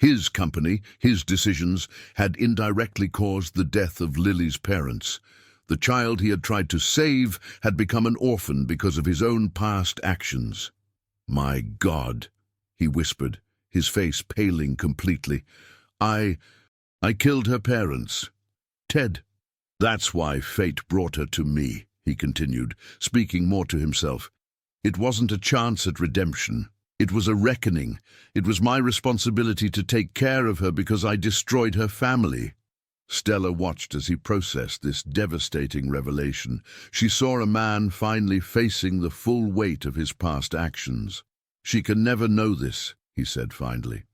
His company, his decisions, had indirectly caused the death of Lily's parents. The child he had tried to save had become an orphan because of his own past actions. "My God," he whispered, his face paling completely. I killed her parents. Ted. That's why fate brought her to me," he continued, speaking more to himself. "It wasn't a chance at redemption. It was a reckoning. It was my responsibility to take care of her because I destroyed her family." Stella watched as he processed this devastating revelation. She saw a man finally facing the full weight of his past actions. "She can never know this," he said finally.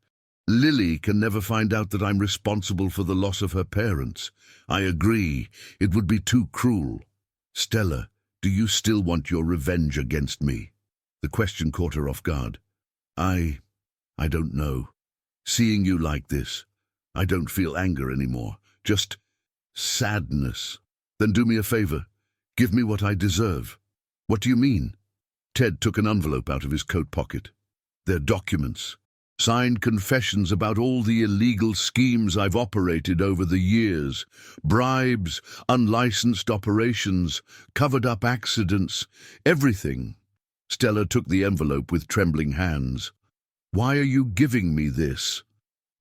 "Lily can never find out that I'm responsible for the loss of her parents. I agree. It would be too cruel. Stella, do you still want your revenge against me?" The question caught her off guard. I don't know. Seeing you like this, I don't feel anger anymore. Just sadness." "Then do me a favor. Give me what I deserve." "What do you mean?" Ted took an envelope out of his coat pocket. "They're documents. Signed confessions about all the illegal schemes I've operated over the years. Bribes, unlicensed operations, covered-up accidents, everything." Stella took the envelope with trembling hands. "Why are you giving me this?"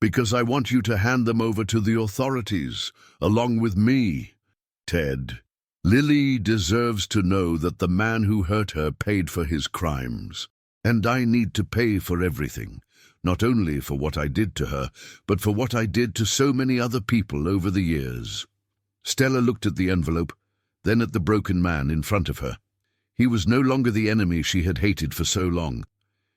"Because I want you to hand them over to the authorities, along with me." "Ted, Lily deserves to know that the man who hurt her paid for his crimes. And I need to pay for everything. Not only for what I did to her, but for what I did to so many other people over the years." Stella looked at the envelope, then at the broken man in front of her. He was no longer the enemy she had hated for so long.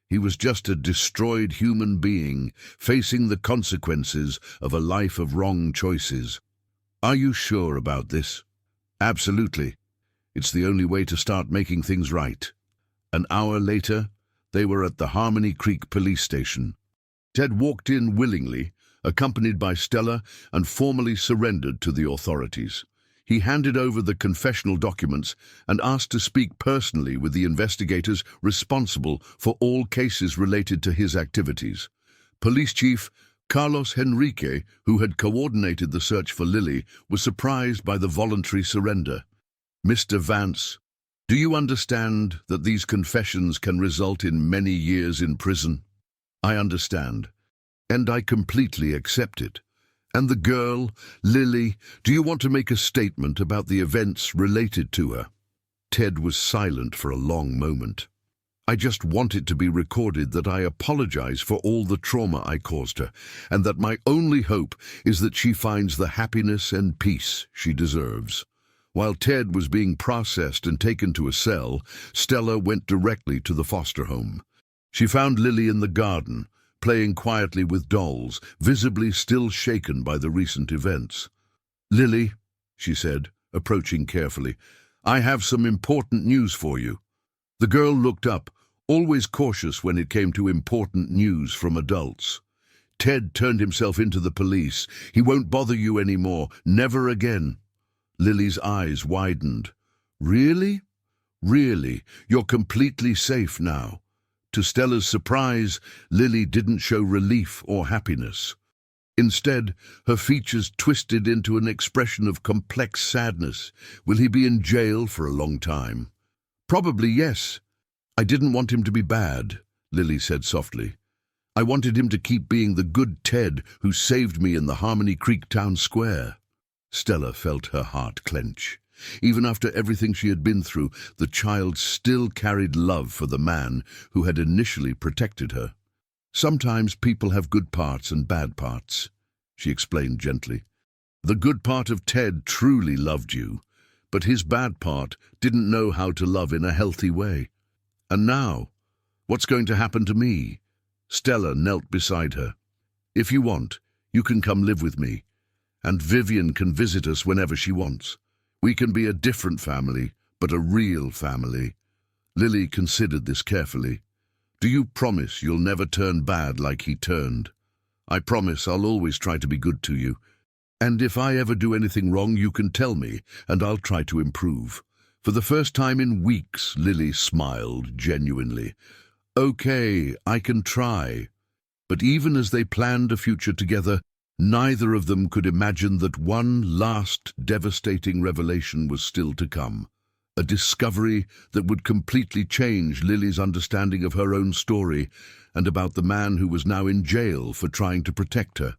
He was just a destroyed human being, facing the consequences of a life of wrong choices. "Are you sure about this?" "Absolutely. It's the only way to start making things right." An hour later, they were at the Harmony Creek police station. Ted walked in willingly, accompanied by Stella, and formally surrendered to the authorities. He handed over the confessional documents and asked to speak personally with the investigators responsible for all cases related to his activities. Police Chief Carlos Henrique, who had coordinated the search for Lily, was surprised by the voluntary surrender. "Mr. Vance, do you understand that these confessions can result in many years in prison?" "I understand, and I completely accept it. And the girl, Lily, do you want to make a statement about the events related to her?" Ted was silent for a long moment. "I just want it to be recorded that I apologize for all the trauma I caused her, and that my only hope is that she finds the happiness and peace she deserves." While Ted was being processed and taken to a cell, Stella went directly to the foster home. She found Lily in the garden, playing quietly with dolls, visibly still shaken by the recent events. "Lily," she said, approaching carefully, "I have some important news for you." The girl looked up, always cautious when it came to important news from adults. "Ted turned himself into the police. He won't bother you anymore, never again." Lily's eyes widened. "Really? Really? You're completely safe now?" To Stella's surprise, Lily didn't show relief or happiness. Instead, her features twisted into an expression of complex sadness. "Will he be in jail for a long time?" "Probably yes." "I didn't want him to be bad," Lily said softly. "I wanted him to keep being the good Ted who saved me in the Harmony Creek town square." Stella felt her heart clench. Even after everything she had been through, the child still carried love for the man who had initially protected her. "Sometimes people have good parts and bad parts," she explained gently. "The good part of Ted truly loved you, but his bad part didn't know how to love in a healthy way. And now, what's going to happen to me?" Stella knelt beside her. "If you want, you can come live with me, and Vivian can visit us whenever she wants. We can be a different family, but a real family." Lily considered this carefully. "Do you promise you'll never turn bad like he turned?" "I promise I'll always try to be good to you. And if I ever do anything wrong, you can tell me, and I'll try to improve." For the first time in weeks, Lily smiled genuinely. "Okay, I can try." But even as they planned a future together, neither of them could imagine that one last devastating revelation was still to come. A discovery that would completely change Lily's understanding of her own story and about the man who was now in jail for trying to protect her.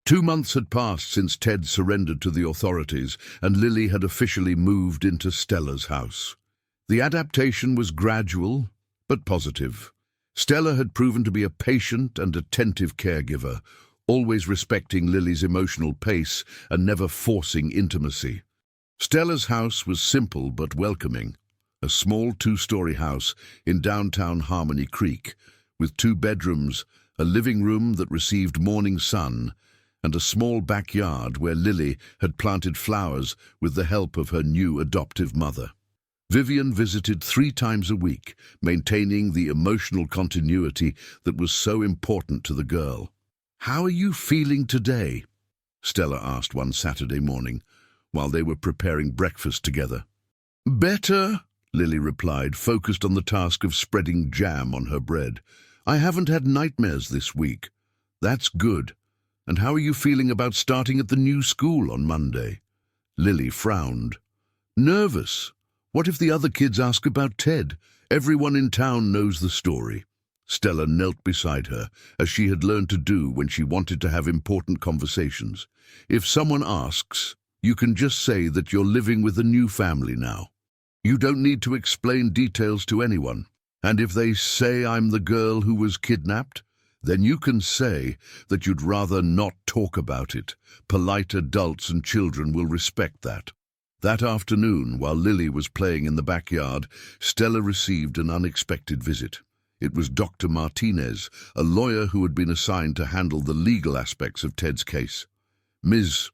2 months had passed since Ted surrendered to the authorities, and Lily had officially moved into Stella's house. The adaptation was gradual, but positive. Stella had proven to be a patient and attentive caregiver, always respecting Lily's emotional pace and never forcing intimacy. Stella's house was simple but welcoming, a small 2-story house in downtown Harmony Creek, with 2 bedrooms, a living room that received morning sun, and a small backyard where Lily had planted flowers with the help of her new adoptive mother. Vivian visited 3 times a week, maintaining the emotional continuity that was so important to the girl. "How are you feeling today?" Stella asked one Saturday morning, while they were preparing breakfast together. "Better," Lily replied, focused on the task of spreading jam on her bread. "I haven't had nightmares this week." "That's good. And how are you feeling about starting at the new school on Monday?" Lily frowned. "Nervous. What if the other kids ask about Ted? Everyone in town knows the story." Stella knelt beside her, as she had learned to do when she wanted to have important conversations. "If someone asks, you can just say that you're living with a new family now. You don't need to explain details to anyone. And if they say I'm the girl who was kidnapped, then you can say that you'd rather not talk about it. Polite adults and children will respect that." That afternoon, while Lily was playing in the backyard, Stella received an unexpected visit. It was Dr. Martinez, a lawyer who had been assigned to handle the legal aspects of Ted's case. "Ms.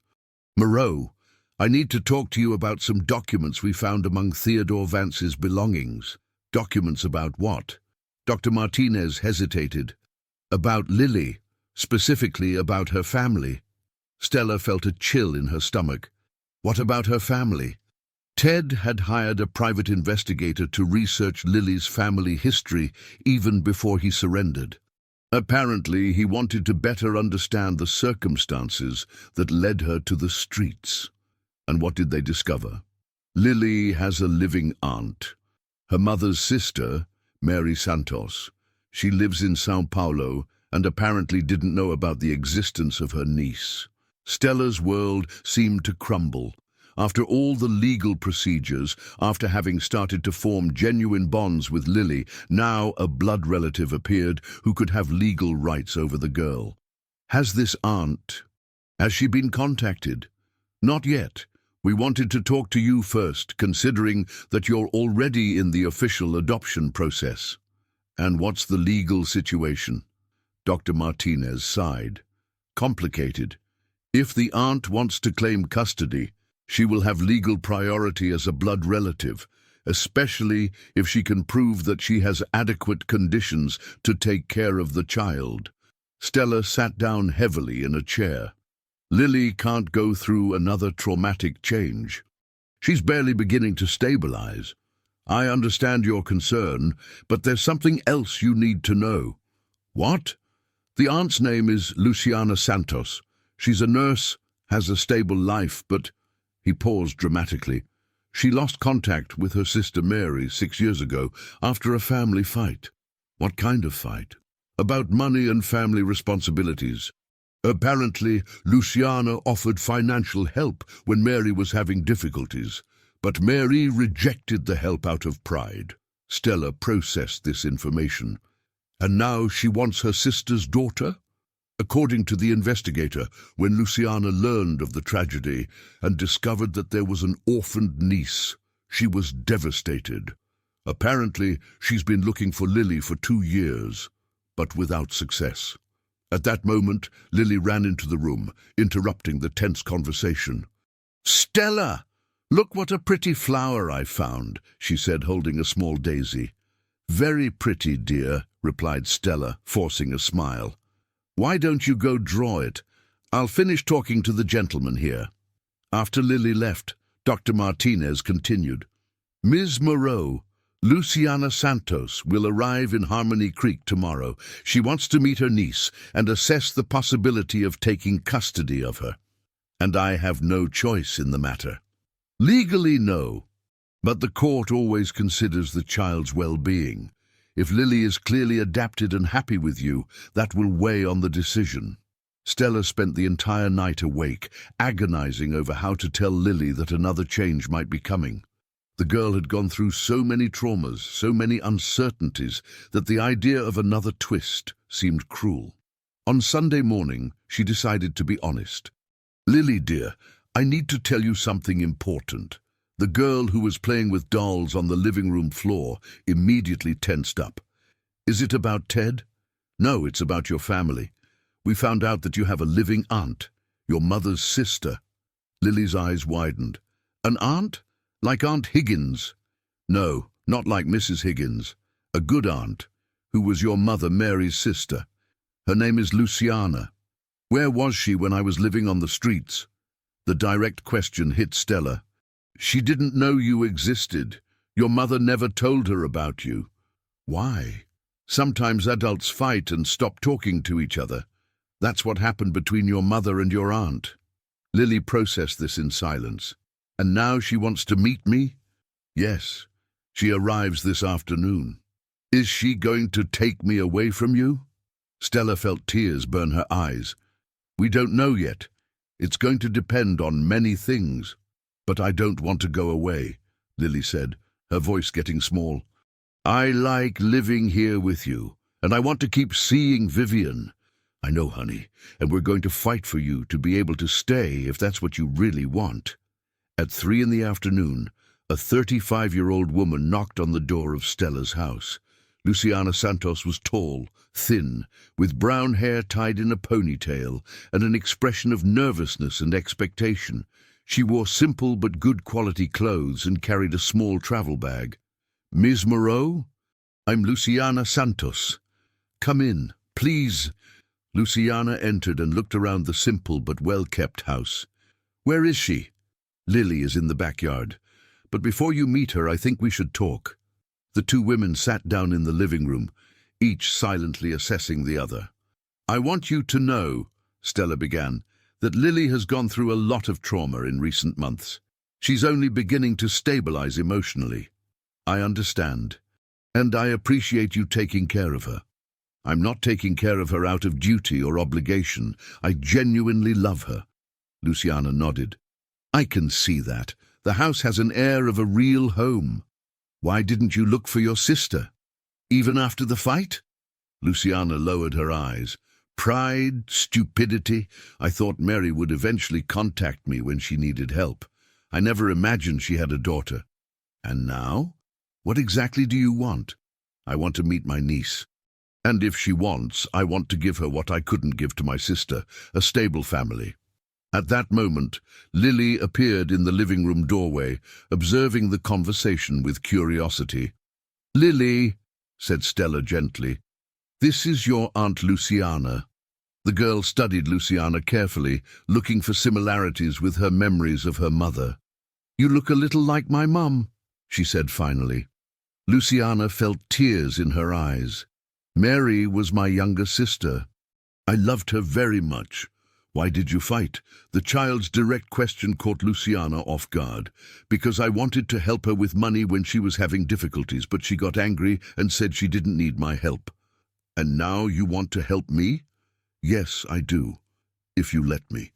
Moreau, I need to talk to you about some documents we found among Theodore Vance's belongings." "Documents about what?" Dr. Martinez hesitated. "About Lily, specifically about her family." Stella felt a chill in her stomach. "What about her family?" Ted had hired a private investigator to research Lily's family history even before he surrendered. Apparently, he wanted to better understand the circumstances that led her to the streets. And what did they discover? Lily has a living aunt. Her mother's sister, Mary Santos. She lives in São Paulo and apparently didn't know about the existence of her niece. Stella's world seemed to crumble. After all the legal procedures, after having started to form genuine bonds with Lily, now a blood relative appeared who could have legal rights over the girl. Has she been contacted? Not yet. We wanted to talk to you first, considering that you're already in the official adoption process. And what's the legal situation? Dr. Martinez sighed. Complicated. If the aunt wants to claim custody, she will have legal priority as a blood relative, especially if she can prove that she has adequate conditions to take care of the child. Stella sat down heavily in a chair. Lily can't go through another traumatic change. She's barely beginning to stabilize. I understand your concern, but there's something else you need to know. What? The aunt's name is Luciana Santos. She's a nurse, has a stable life, but... He paused dramatically. She lost contact with her sister Mary 6 years ago after a family fight. What kind of fight? About money and family responsibilities. Apparently, Luciana offered financial help when Mary was having difficulties, but Mary rejected the help out of pride. Stella processed this information. And now she wants her sister's daughter? According to the investigator, when Luciana learned of the tragedy and discovered that there was an orphaned niece, she was devastated. Apparently, she's been looking for Lily for 2 years, but without success. At that moment, Lily ran into the room, interrupting the tense conversation. "Stella! Look what a pretty flower I found," she said, holding a small daisy. "Very pretty, dear," replied Stella, forcing a smile. "Why don't you go draw it? I'll finish talking to the gentleman here." After Lily left, Dr. Martinez continued. "Ms. Moreau, Luciana Santos will arrive in Harmony Creek tomorrow. She wants to meet her niece and assess the possibility of taking custody of her. And I have no choice in the matter. Legally, no. But the court always considers the child's well-being. If Lily is clearly adapted and happy with you, that will weigh on the decision. Stella spent the entire night awake, agonizing over how to tell Lily that another change might be coming. The girl had gone through so many traumas, so many uncertainties, that the idea of another twist seemed cruel. On Sunday morning, she decided to be honest. "Lily, dear, I need to tell you something important." The girl who was playing with dolls on the living room floor immediately tensed up. "Is it about Ted?" "No, it's about your family. We found out that you have a living aunt, your mother's sister." Lily's eyes widened. "An aunt? Like Aunt Higgins?" "No, not like Mrs. Higgins. A good aunt, who was your mother Mary's sister. Her name is Luciana." "Where was she when I was living on the streets?" The direct question hit Stella. "She didn't know you existed. Your mother never told her about you." "Why?" "Sometimes adults fight and stop talking to each other. That's what happened between your mother and your aunt." Lily processed this in silence. "And now she wants to meet me?" "Yes. She arrives this afternoon." "Is she going to take me away from you?" Stella felt tears burn her eyes. "We don't know yet. It's going to depend on many things." "But I don't want to go away," Lily said, her voice getting small. "I like living here with you, and I want to keep seeing Vivian." "I know, honey, and we're going to fight for you to be able to stay if that's what you really want." At 3 in the afternoon, a 35-year-old woman knocked on the door of Stella's house. Luciana Santos was tall, thin, with brown hair tied in a ponytail and an expression of nervousness and expectation. She wore simple but good quality clothes and carried a small travel bag. "Ms. Moreau? I'm Luciana Santos. Come in, please." Luciana entered and looked around the simple but well-kept house. "Where is she?" "Lily is in the backyard. But before you meet her, I think we should talk." The two women sat down in the living room, each silently assessing the other. "I want you to know," Stella began, "that Lily has gone through a lot of trauma in recent months. She's only beginning to stabilize emotionally." "I understand, and I appreciate you taking care of her." "I'm not taking care of her out of duty or obligation. I genuinely love her." Luciana nodded. "I can see that. The house has an air of a real home. Why didn't you look for your sister? Even after the fight?" Luciana lowered her eyes. "Pride, stupidity. I thought Mary would eventually contact me when she needed help. I never imagined she had a daughter." "And now? What exactly do you want?" "I want to meet my niece. And if she wants, I want to give her what I couldn't give to my sister, a stable family." At that moment, Lily appeared in the living room doorway, observing the conversation with curiosity. "Lily," said Stella gently, "this is your Aunt Luciana." The girl studied Luciana carefully, looking for similarities with her memories of her mother. "You look a little like my mum," she said finally. Luciana felt tears in her eyes. "Mary was my younger sister. I loved her very much." "Why did you fight?" The child's direct question caught Luciana off guard. "Because I wanted to help her with money when she was having difficulties, but she got angry and said she didn't need my help." "And now you want to help me?" "Yes, I do, if you let me."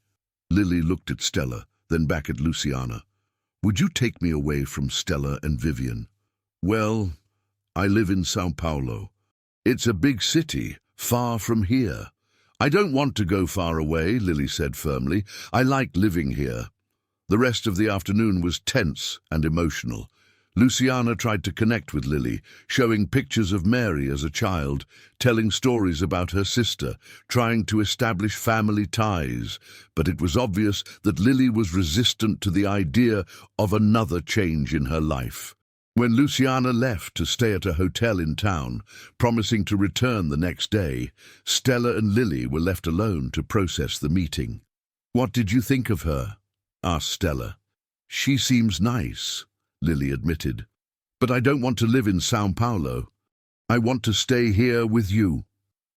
Lily looked at Stella, then back at Luciana. "Would you take me away from Stella and Vivian?" "Well, I live in Sao Paulo. It's a big city, far from here." "I don't want to go far away," Lily said firmly. "I like living here." The rest of the afternoon was tense and emotional. Luciana tried to connect with Lily, showing pictures of Mary as a child, telling stories about her sister, trying to establish family ties. But it was obvious that Lily was resistant to the idea of another change in her life. When Luciana left to stay at a hotel in town, promising to return the next day, Stella and Lily were left alone to process the meeting. "What did you think of her?" asked Stella. "She seems nice," Lily admitted. But I don't want to live in São Paulo. I want to stay here with you.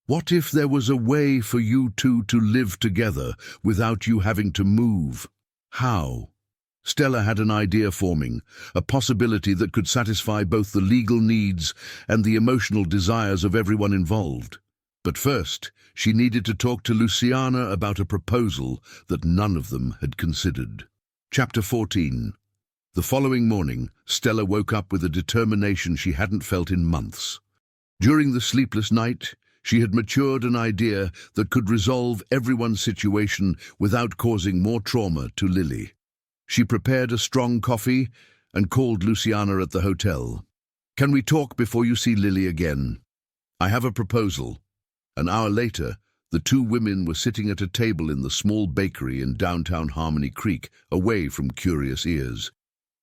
What if there was a way for you two to live together without you having to move? How? Stella had an idea forming, a possibility that could satisfy both the legal needs and the emotional desires of everyone involved. But first, she needed to talk to Luciana about a proposal that none of them had considered. Chapter 14. The following morning, Stella woke up with a determination she hadn't felt in months. During the sleepless night, she had matured an idea that could resolve everyone's situation without causing more trauma to Lily. She prepared a strong coffee and called Luciana at the hotel. "Can we talk before you see Lily again? I have a proposal." An hour later, the two women were sitting at a table in the small bakery in downtown Harmony Creek, away from curious ears.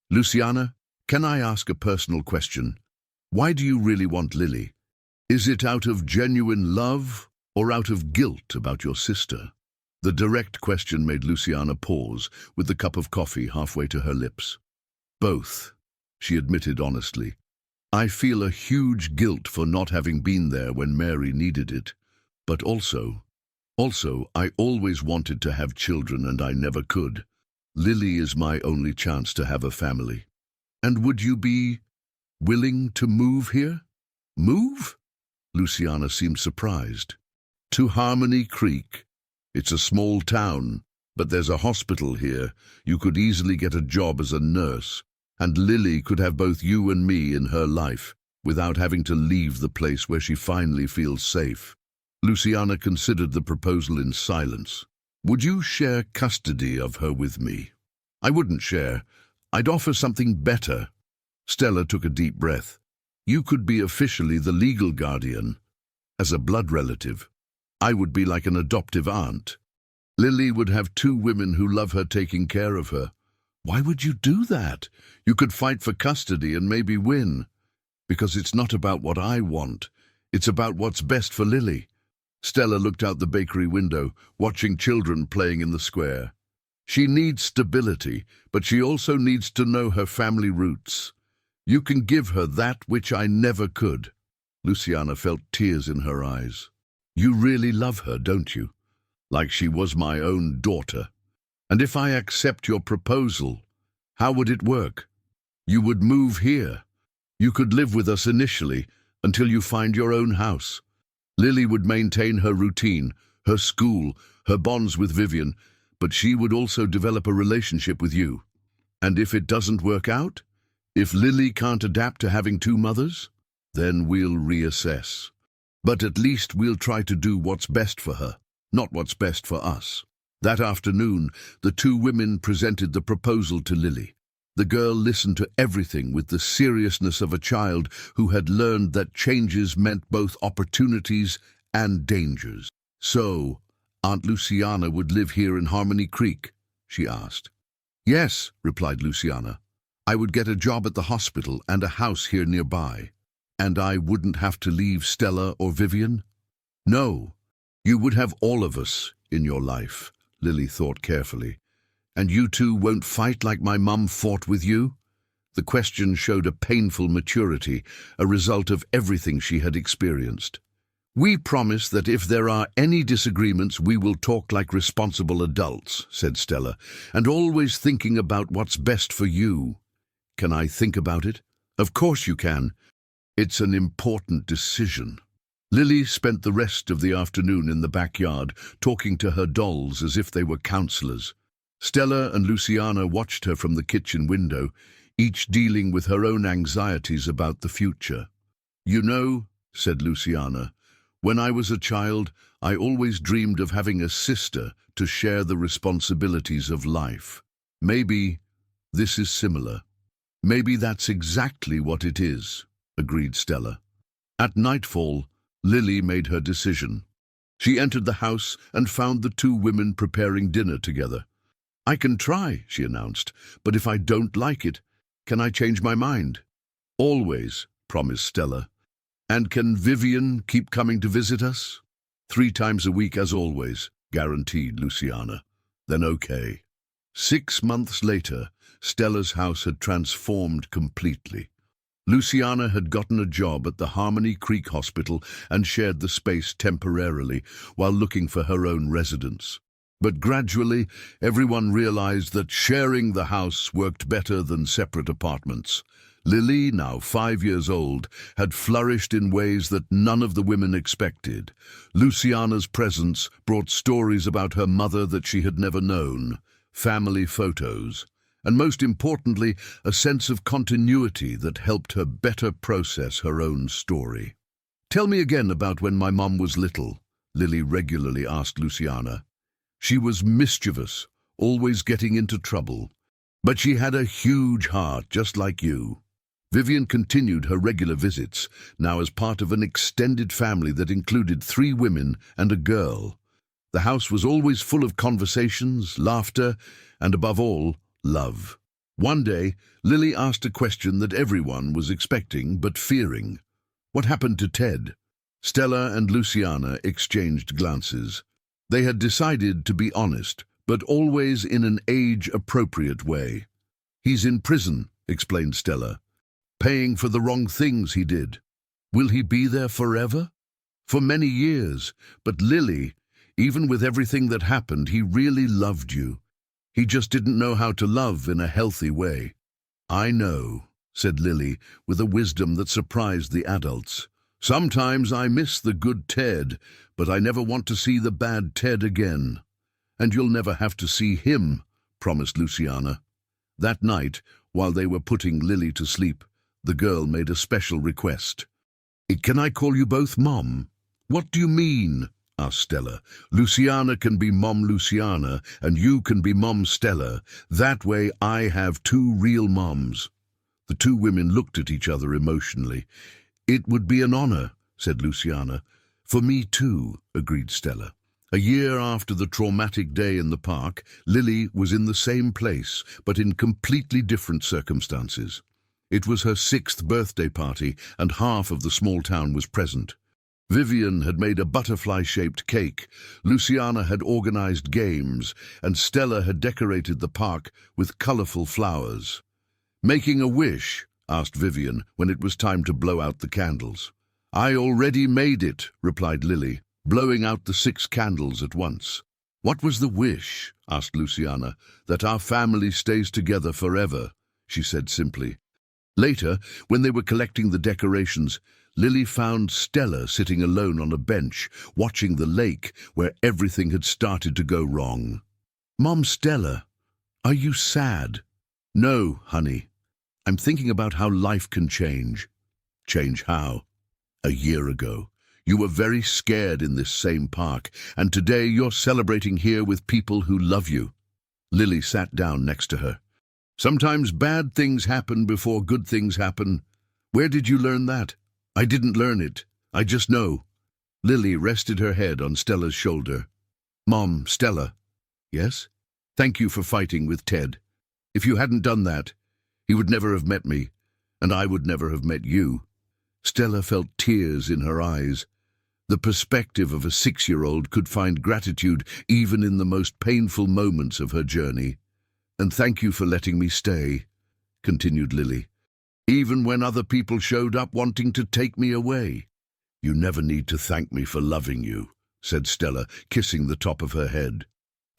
"Luciana, can I ask a personal question? Why do you really want Lily? Is it out of genuine love or out of guilt about your sister?" The direct question made Luciana pause, with the cup of coffee halfway to her lips. "Both," she admitted honestly. "I feel a huge guilt for not having been there when Mary needed it. But also, I always wanted to have children and I never could. Lily is my only chance to have a family. And would you be willing to move here?" "Move?" Luciana seemed surprised. "To Harmony Creek. It's a small town, but there's a hospital here. You could easily get a job as a nurse, and Lily could have both you and me in her life, without having to leave the place where she finally feels safe." Luciana considered the proposal in silence. "Would you share custody of her with me?" "I wouldn't share. I'd offer something better." Stella took a deep breath. "You could be officially the legal guardian, as a blood relative. I would be like an adoptive aunt. Lily would have two women who love her taking care of her." "Why would you do that? You could fight for custody and maybe win." "Because it's not about what I want. It's about what's best for Lily." Stella looked out the bakery window, watching children playing in the square. "She needs stability, but she also needs to know her family roots. You can give her that which I never could." Luciana felt tears in her eyes. "You really love her, don't you? Like she was my own daughter. And if I accept your proposal, how would it work? You would move here. You could live with us initially, until you find your own house. Lily would maintain her routine, her school, her bonds with Vivian, but she would also develop a relationship with you. And if it doesn't work out, if Lily can't adapt to having two mothers, then we'll reassess. But at least we'll try to do what's best for her, not what's best for us." That afternoon, the two women presented the proposal to Lily. The girl listened to everything with the seriousness of a child who had learned that changes meant both opportunities and dangers. "So, Aunt Luciana would live here in Harmony Creek?" she asked. "Yes," replied Luciana. "I would get a job at the hospital and a house here nearby. And I wouldn't have to leave Stella or Vivian?" "No, you would have all of us in your life," Lily thought carefully. "And you two won't fight like my mum fought with you?" The question showed a painful maturity, a result of everything she had experienced. "We promise that if there are any disagreements, we will talk like responsible adults," said Stella, "and always thinking about what's best for you." "Can I think about it?" "Of course you can. It's an important decision." Lily spent the rest of the afternoon in the backyard, talking to her dolls as if they were counselors. Stella and Luciana watched her from the kitchen window, each dealing with her own anxieties about the future. "You know," said Luciana, "when I was a child, I always dreamed of having a sister to share the responsibilities of life. Maybe this is similar." "Maybe that's exactly what it is," agreed Stella. At nightfall, Lily made her decision. She entered the house and found the two women preparing dinner together. "I can try," she announced, "but if I don't like it, can I change my mind?" "Always," promised Stella. "And can Vivian keep coming to visit us?" "3 times a week as always," guaranteed Luciana. "Then okay." 6 months later, Stella's house had transformed completely. Luciana had gotten a job at the Harmony Creek Hospital and shared the space temporarily while looking for her own residence. But gradually, everyone realized that sharing the house worked better than separate apartments. Lily, now 5 years old, had flourished in ways that none of the women expected. Luciana's presence brought stories about her mother that she had never known, family photos, and most importantly, a sense of continuity that helped her better process her own story. "Tell me again about when my mum was little," Lily regularly asked Luciana. "She was mischievous, always getting into trouble. But she had a huge heart, just like you." Vivian continued her regular visits, now as part of an extended family that included 3 women and a girl. The house was always full of conversations, laughter, and above all, love. One day, Lily asked a question that everyone was expecting but fearing. What happened to Ted? Stella and Luciana exchanged glances. They had decided to be honest, but always in an age-appropriate way. "He's in prison," explained Stella. "Paying for the wrong things he did. Will he be there forever?" "For many years. But Lily, even with everything that happened, he really loved you. He just didn't know how to love in a healthy way." "I know," said Lily, with a wisdom that surprised the adults. "Sometimes I miss the good Ted, but I never want to see the bad Ted again." "And you'll never have to see him," promised Luciana. That night, while they were putting Lily to sleep, the girl made a special request. "Can I call you both Mom?" "What do you mean?" asked Stella. "Luciana can be Mom Luciana, and you can be Mom Stella. That way I have 2 real moms." The 2 women looked at each other emotionally. "It would be an honor," said Luciana. "For me too," agreed Stella. A year after the traumatic day in the park, Lily was in the same place, but in completely different circumstances. It was her 6th birthday party, and half of the small town was present. Vivian had made a butterfly-shaped cake, Luciana had organized games, and Stella had decorated the park with colorful flowers. "Making a wish?" asked Vivian when it was time to blow out the candles. "I already made it," replied Lily, blowing out the 6 candles at once. "What was the wish?" asked Luciana. "That our family stays together forever," she said simply. Later, when they were collecting the decorations, Lily found Stella sitting alone on a bench, watching the lake where everything had started to go wrong. "Mom Stella, are you sad?" "No, honey. I'm thinking about how life can change." "Change how?" "A year ago, you were very scared in this same park, and today you're celebrating here with people who love you." Lily sat down next to her. "Sometimes bad things happen before good things happen. Where did you learn that?" "I didn't learn it. I just know." Lily rested her head on Stella's shoulder. "Mom, Stella." "Yes?" "Thank you for fighting with Ted. If you hadn't done that, he would never have met me, and I would never have met you." Stella felt tears in her eyes. The perspective of a 6-year-old could find gratitude even in the most painful moments of her journey. "And thank you for letting me stay," continued Lily, "even when other people showed up wanting to take me away." "You never need to thank me for loving you," said Stella, kissing the top of her head.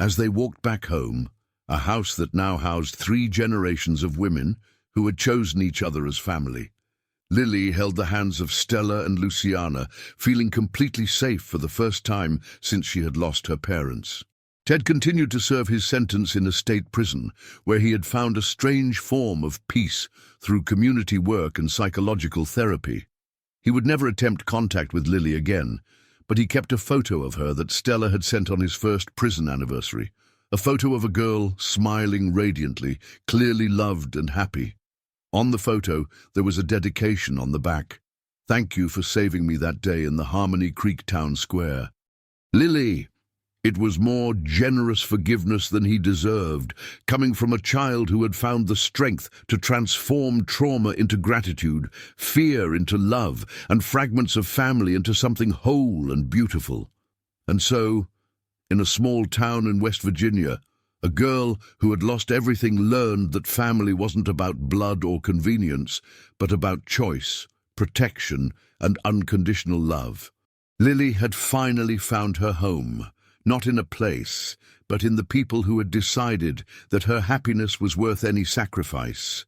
As they walked back home, a house that now housed 3 generations of women who had chosen each other as family, Lily held the hands of Stella and Luciana, feeling completely safe for the first time since she had lost her parents. Ted continued to serve his sentence in a state prison, where he had found a strange form of peace through community work and psychological therapy. He would never attempt contact with Lily again, but he kept a photo of her that Stella had sent on his first prison anniversary, a photo of a girl smiling radiantly, clearly loved and happy. On the photo, there was a dedication on the back. "Thank you for saving me that day in the Harmony Creek Town Square. Lily." It was more generous forgiveness than he deserved, coming from a child who had found the strength to transform trauma into gratitude, fear into love, and fragments of family into something whole and beautiful. And so, in a small town in West Virginia, A girl who had lost everything learned that family wasn't about blood or convenience, but about choice, protection, and unconditional love. Lily had finally found her home, not in a place, but in the people who had decided that her happiness was worth any sacrifice.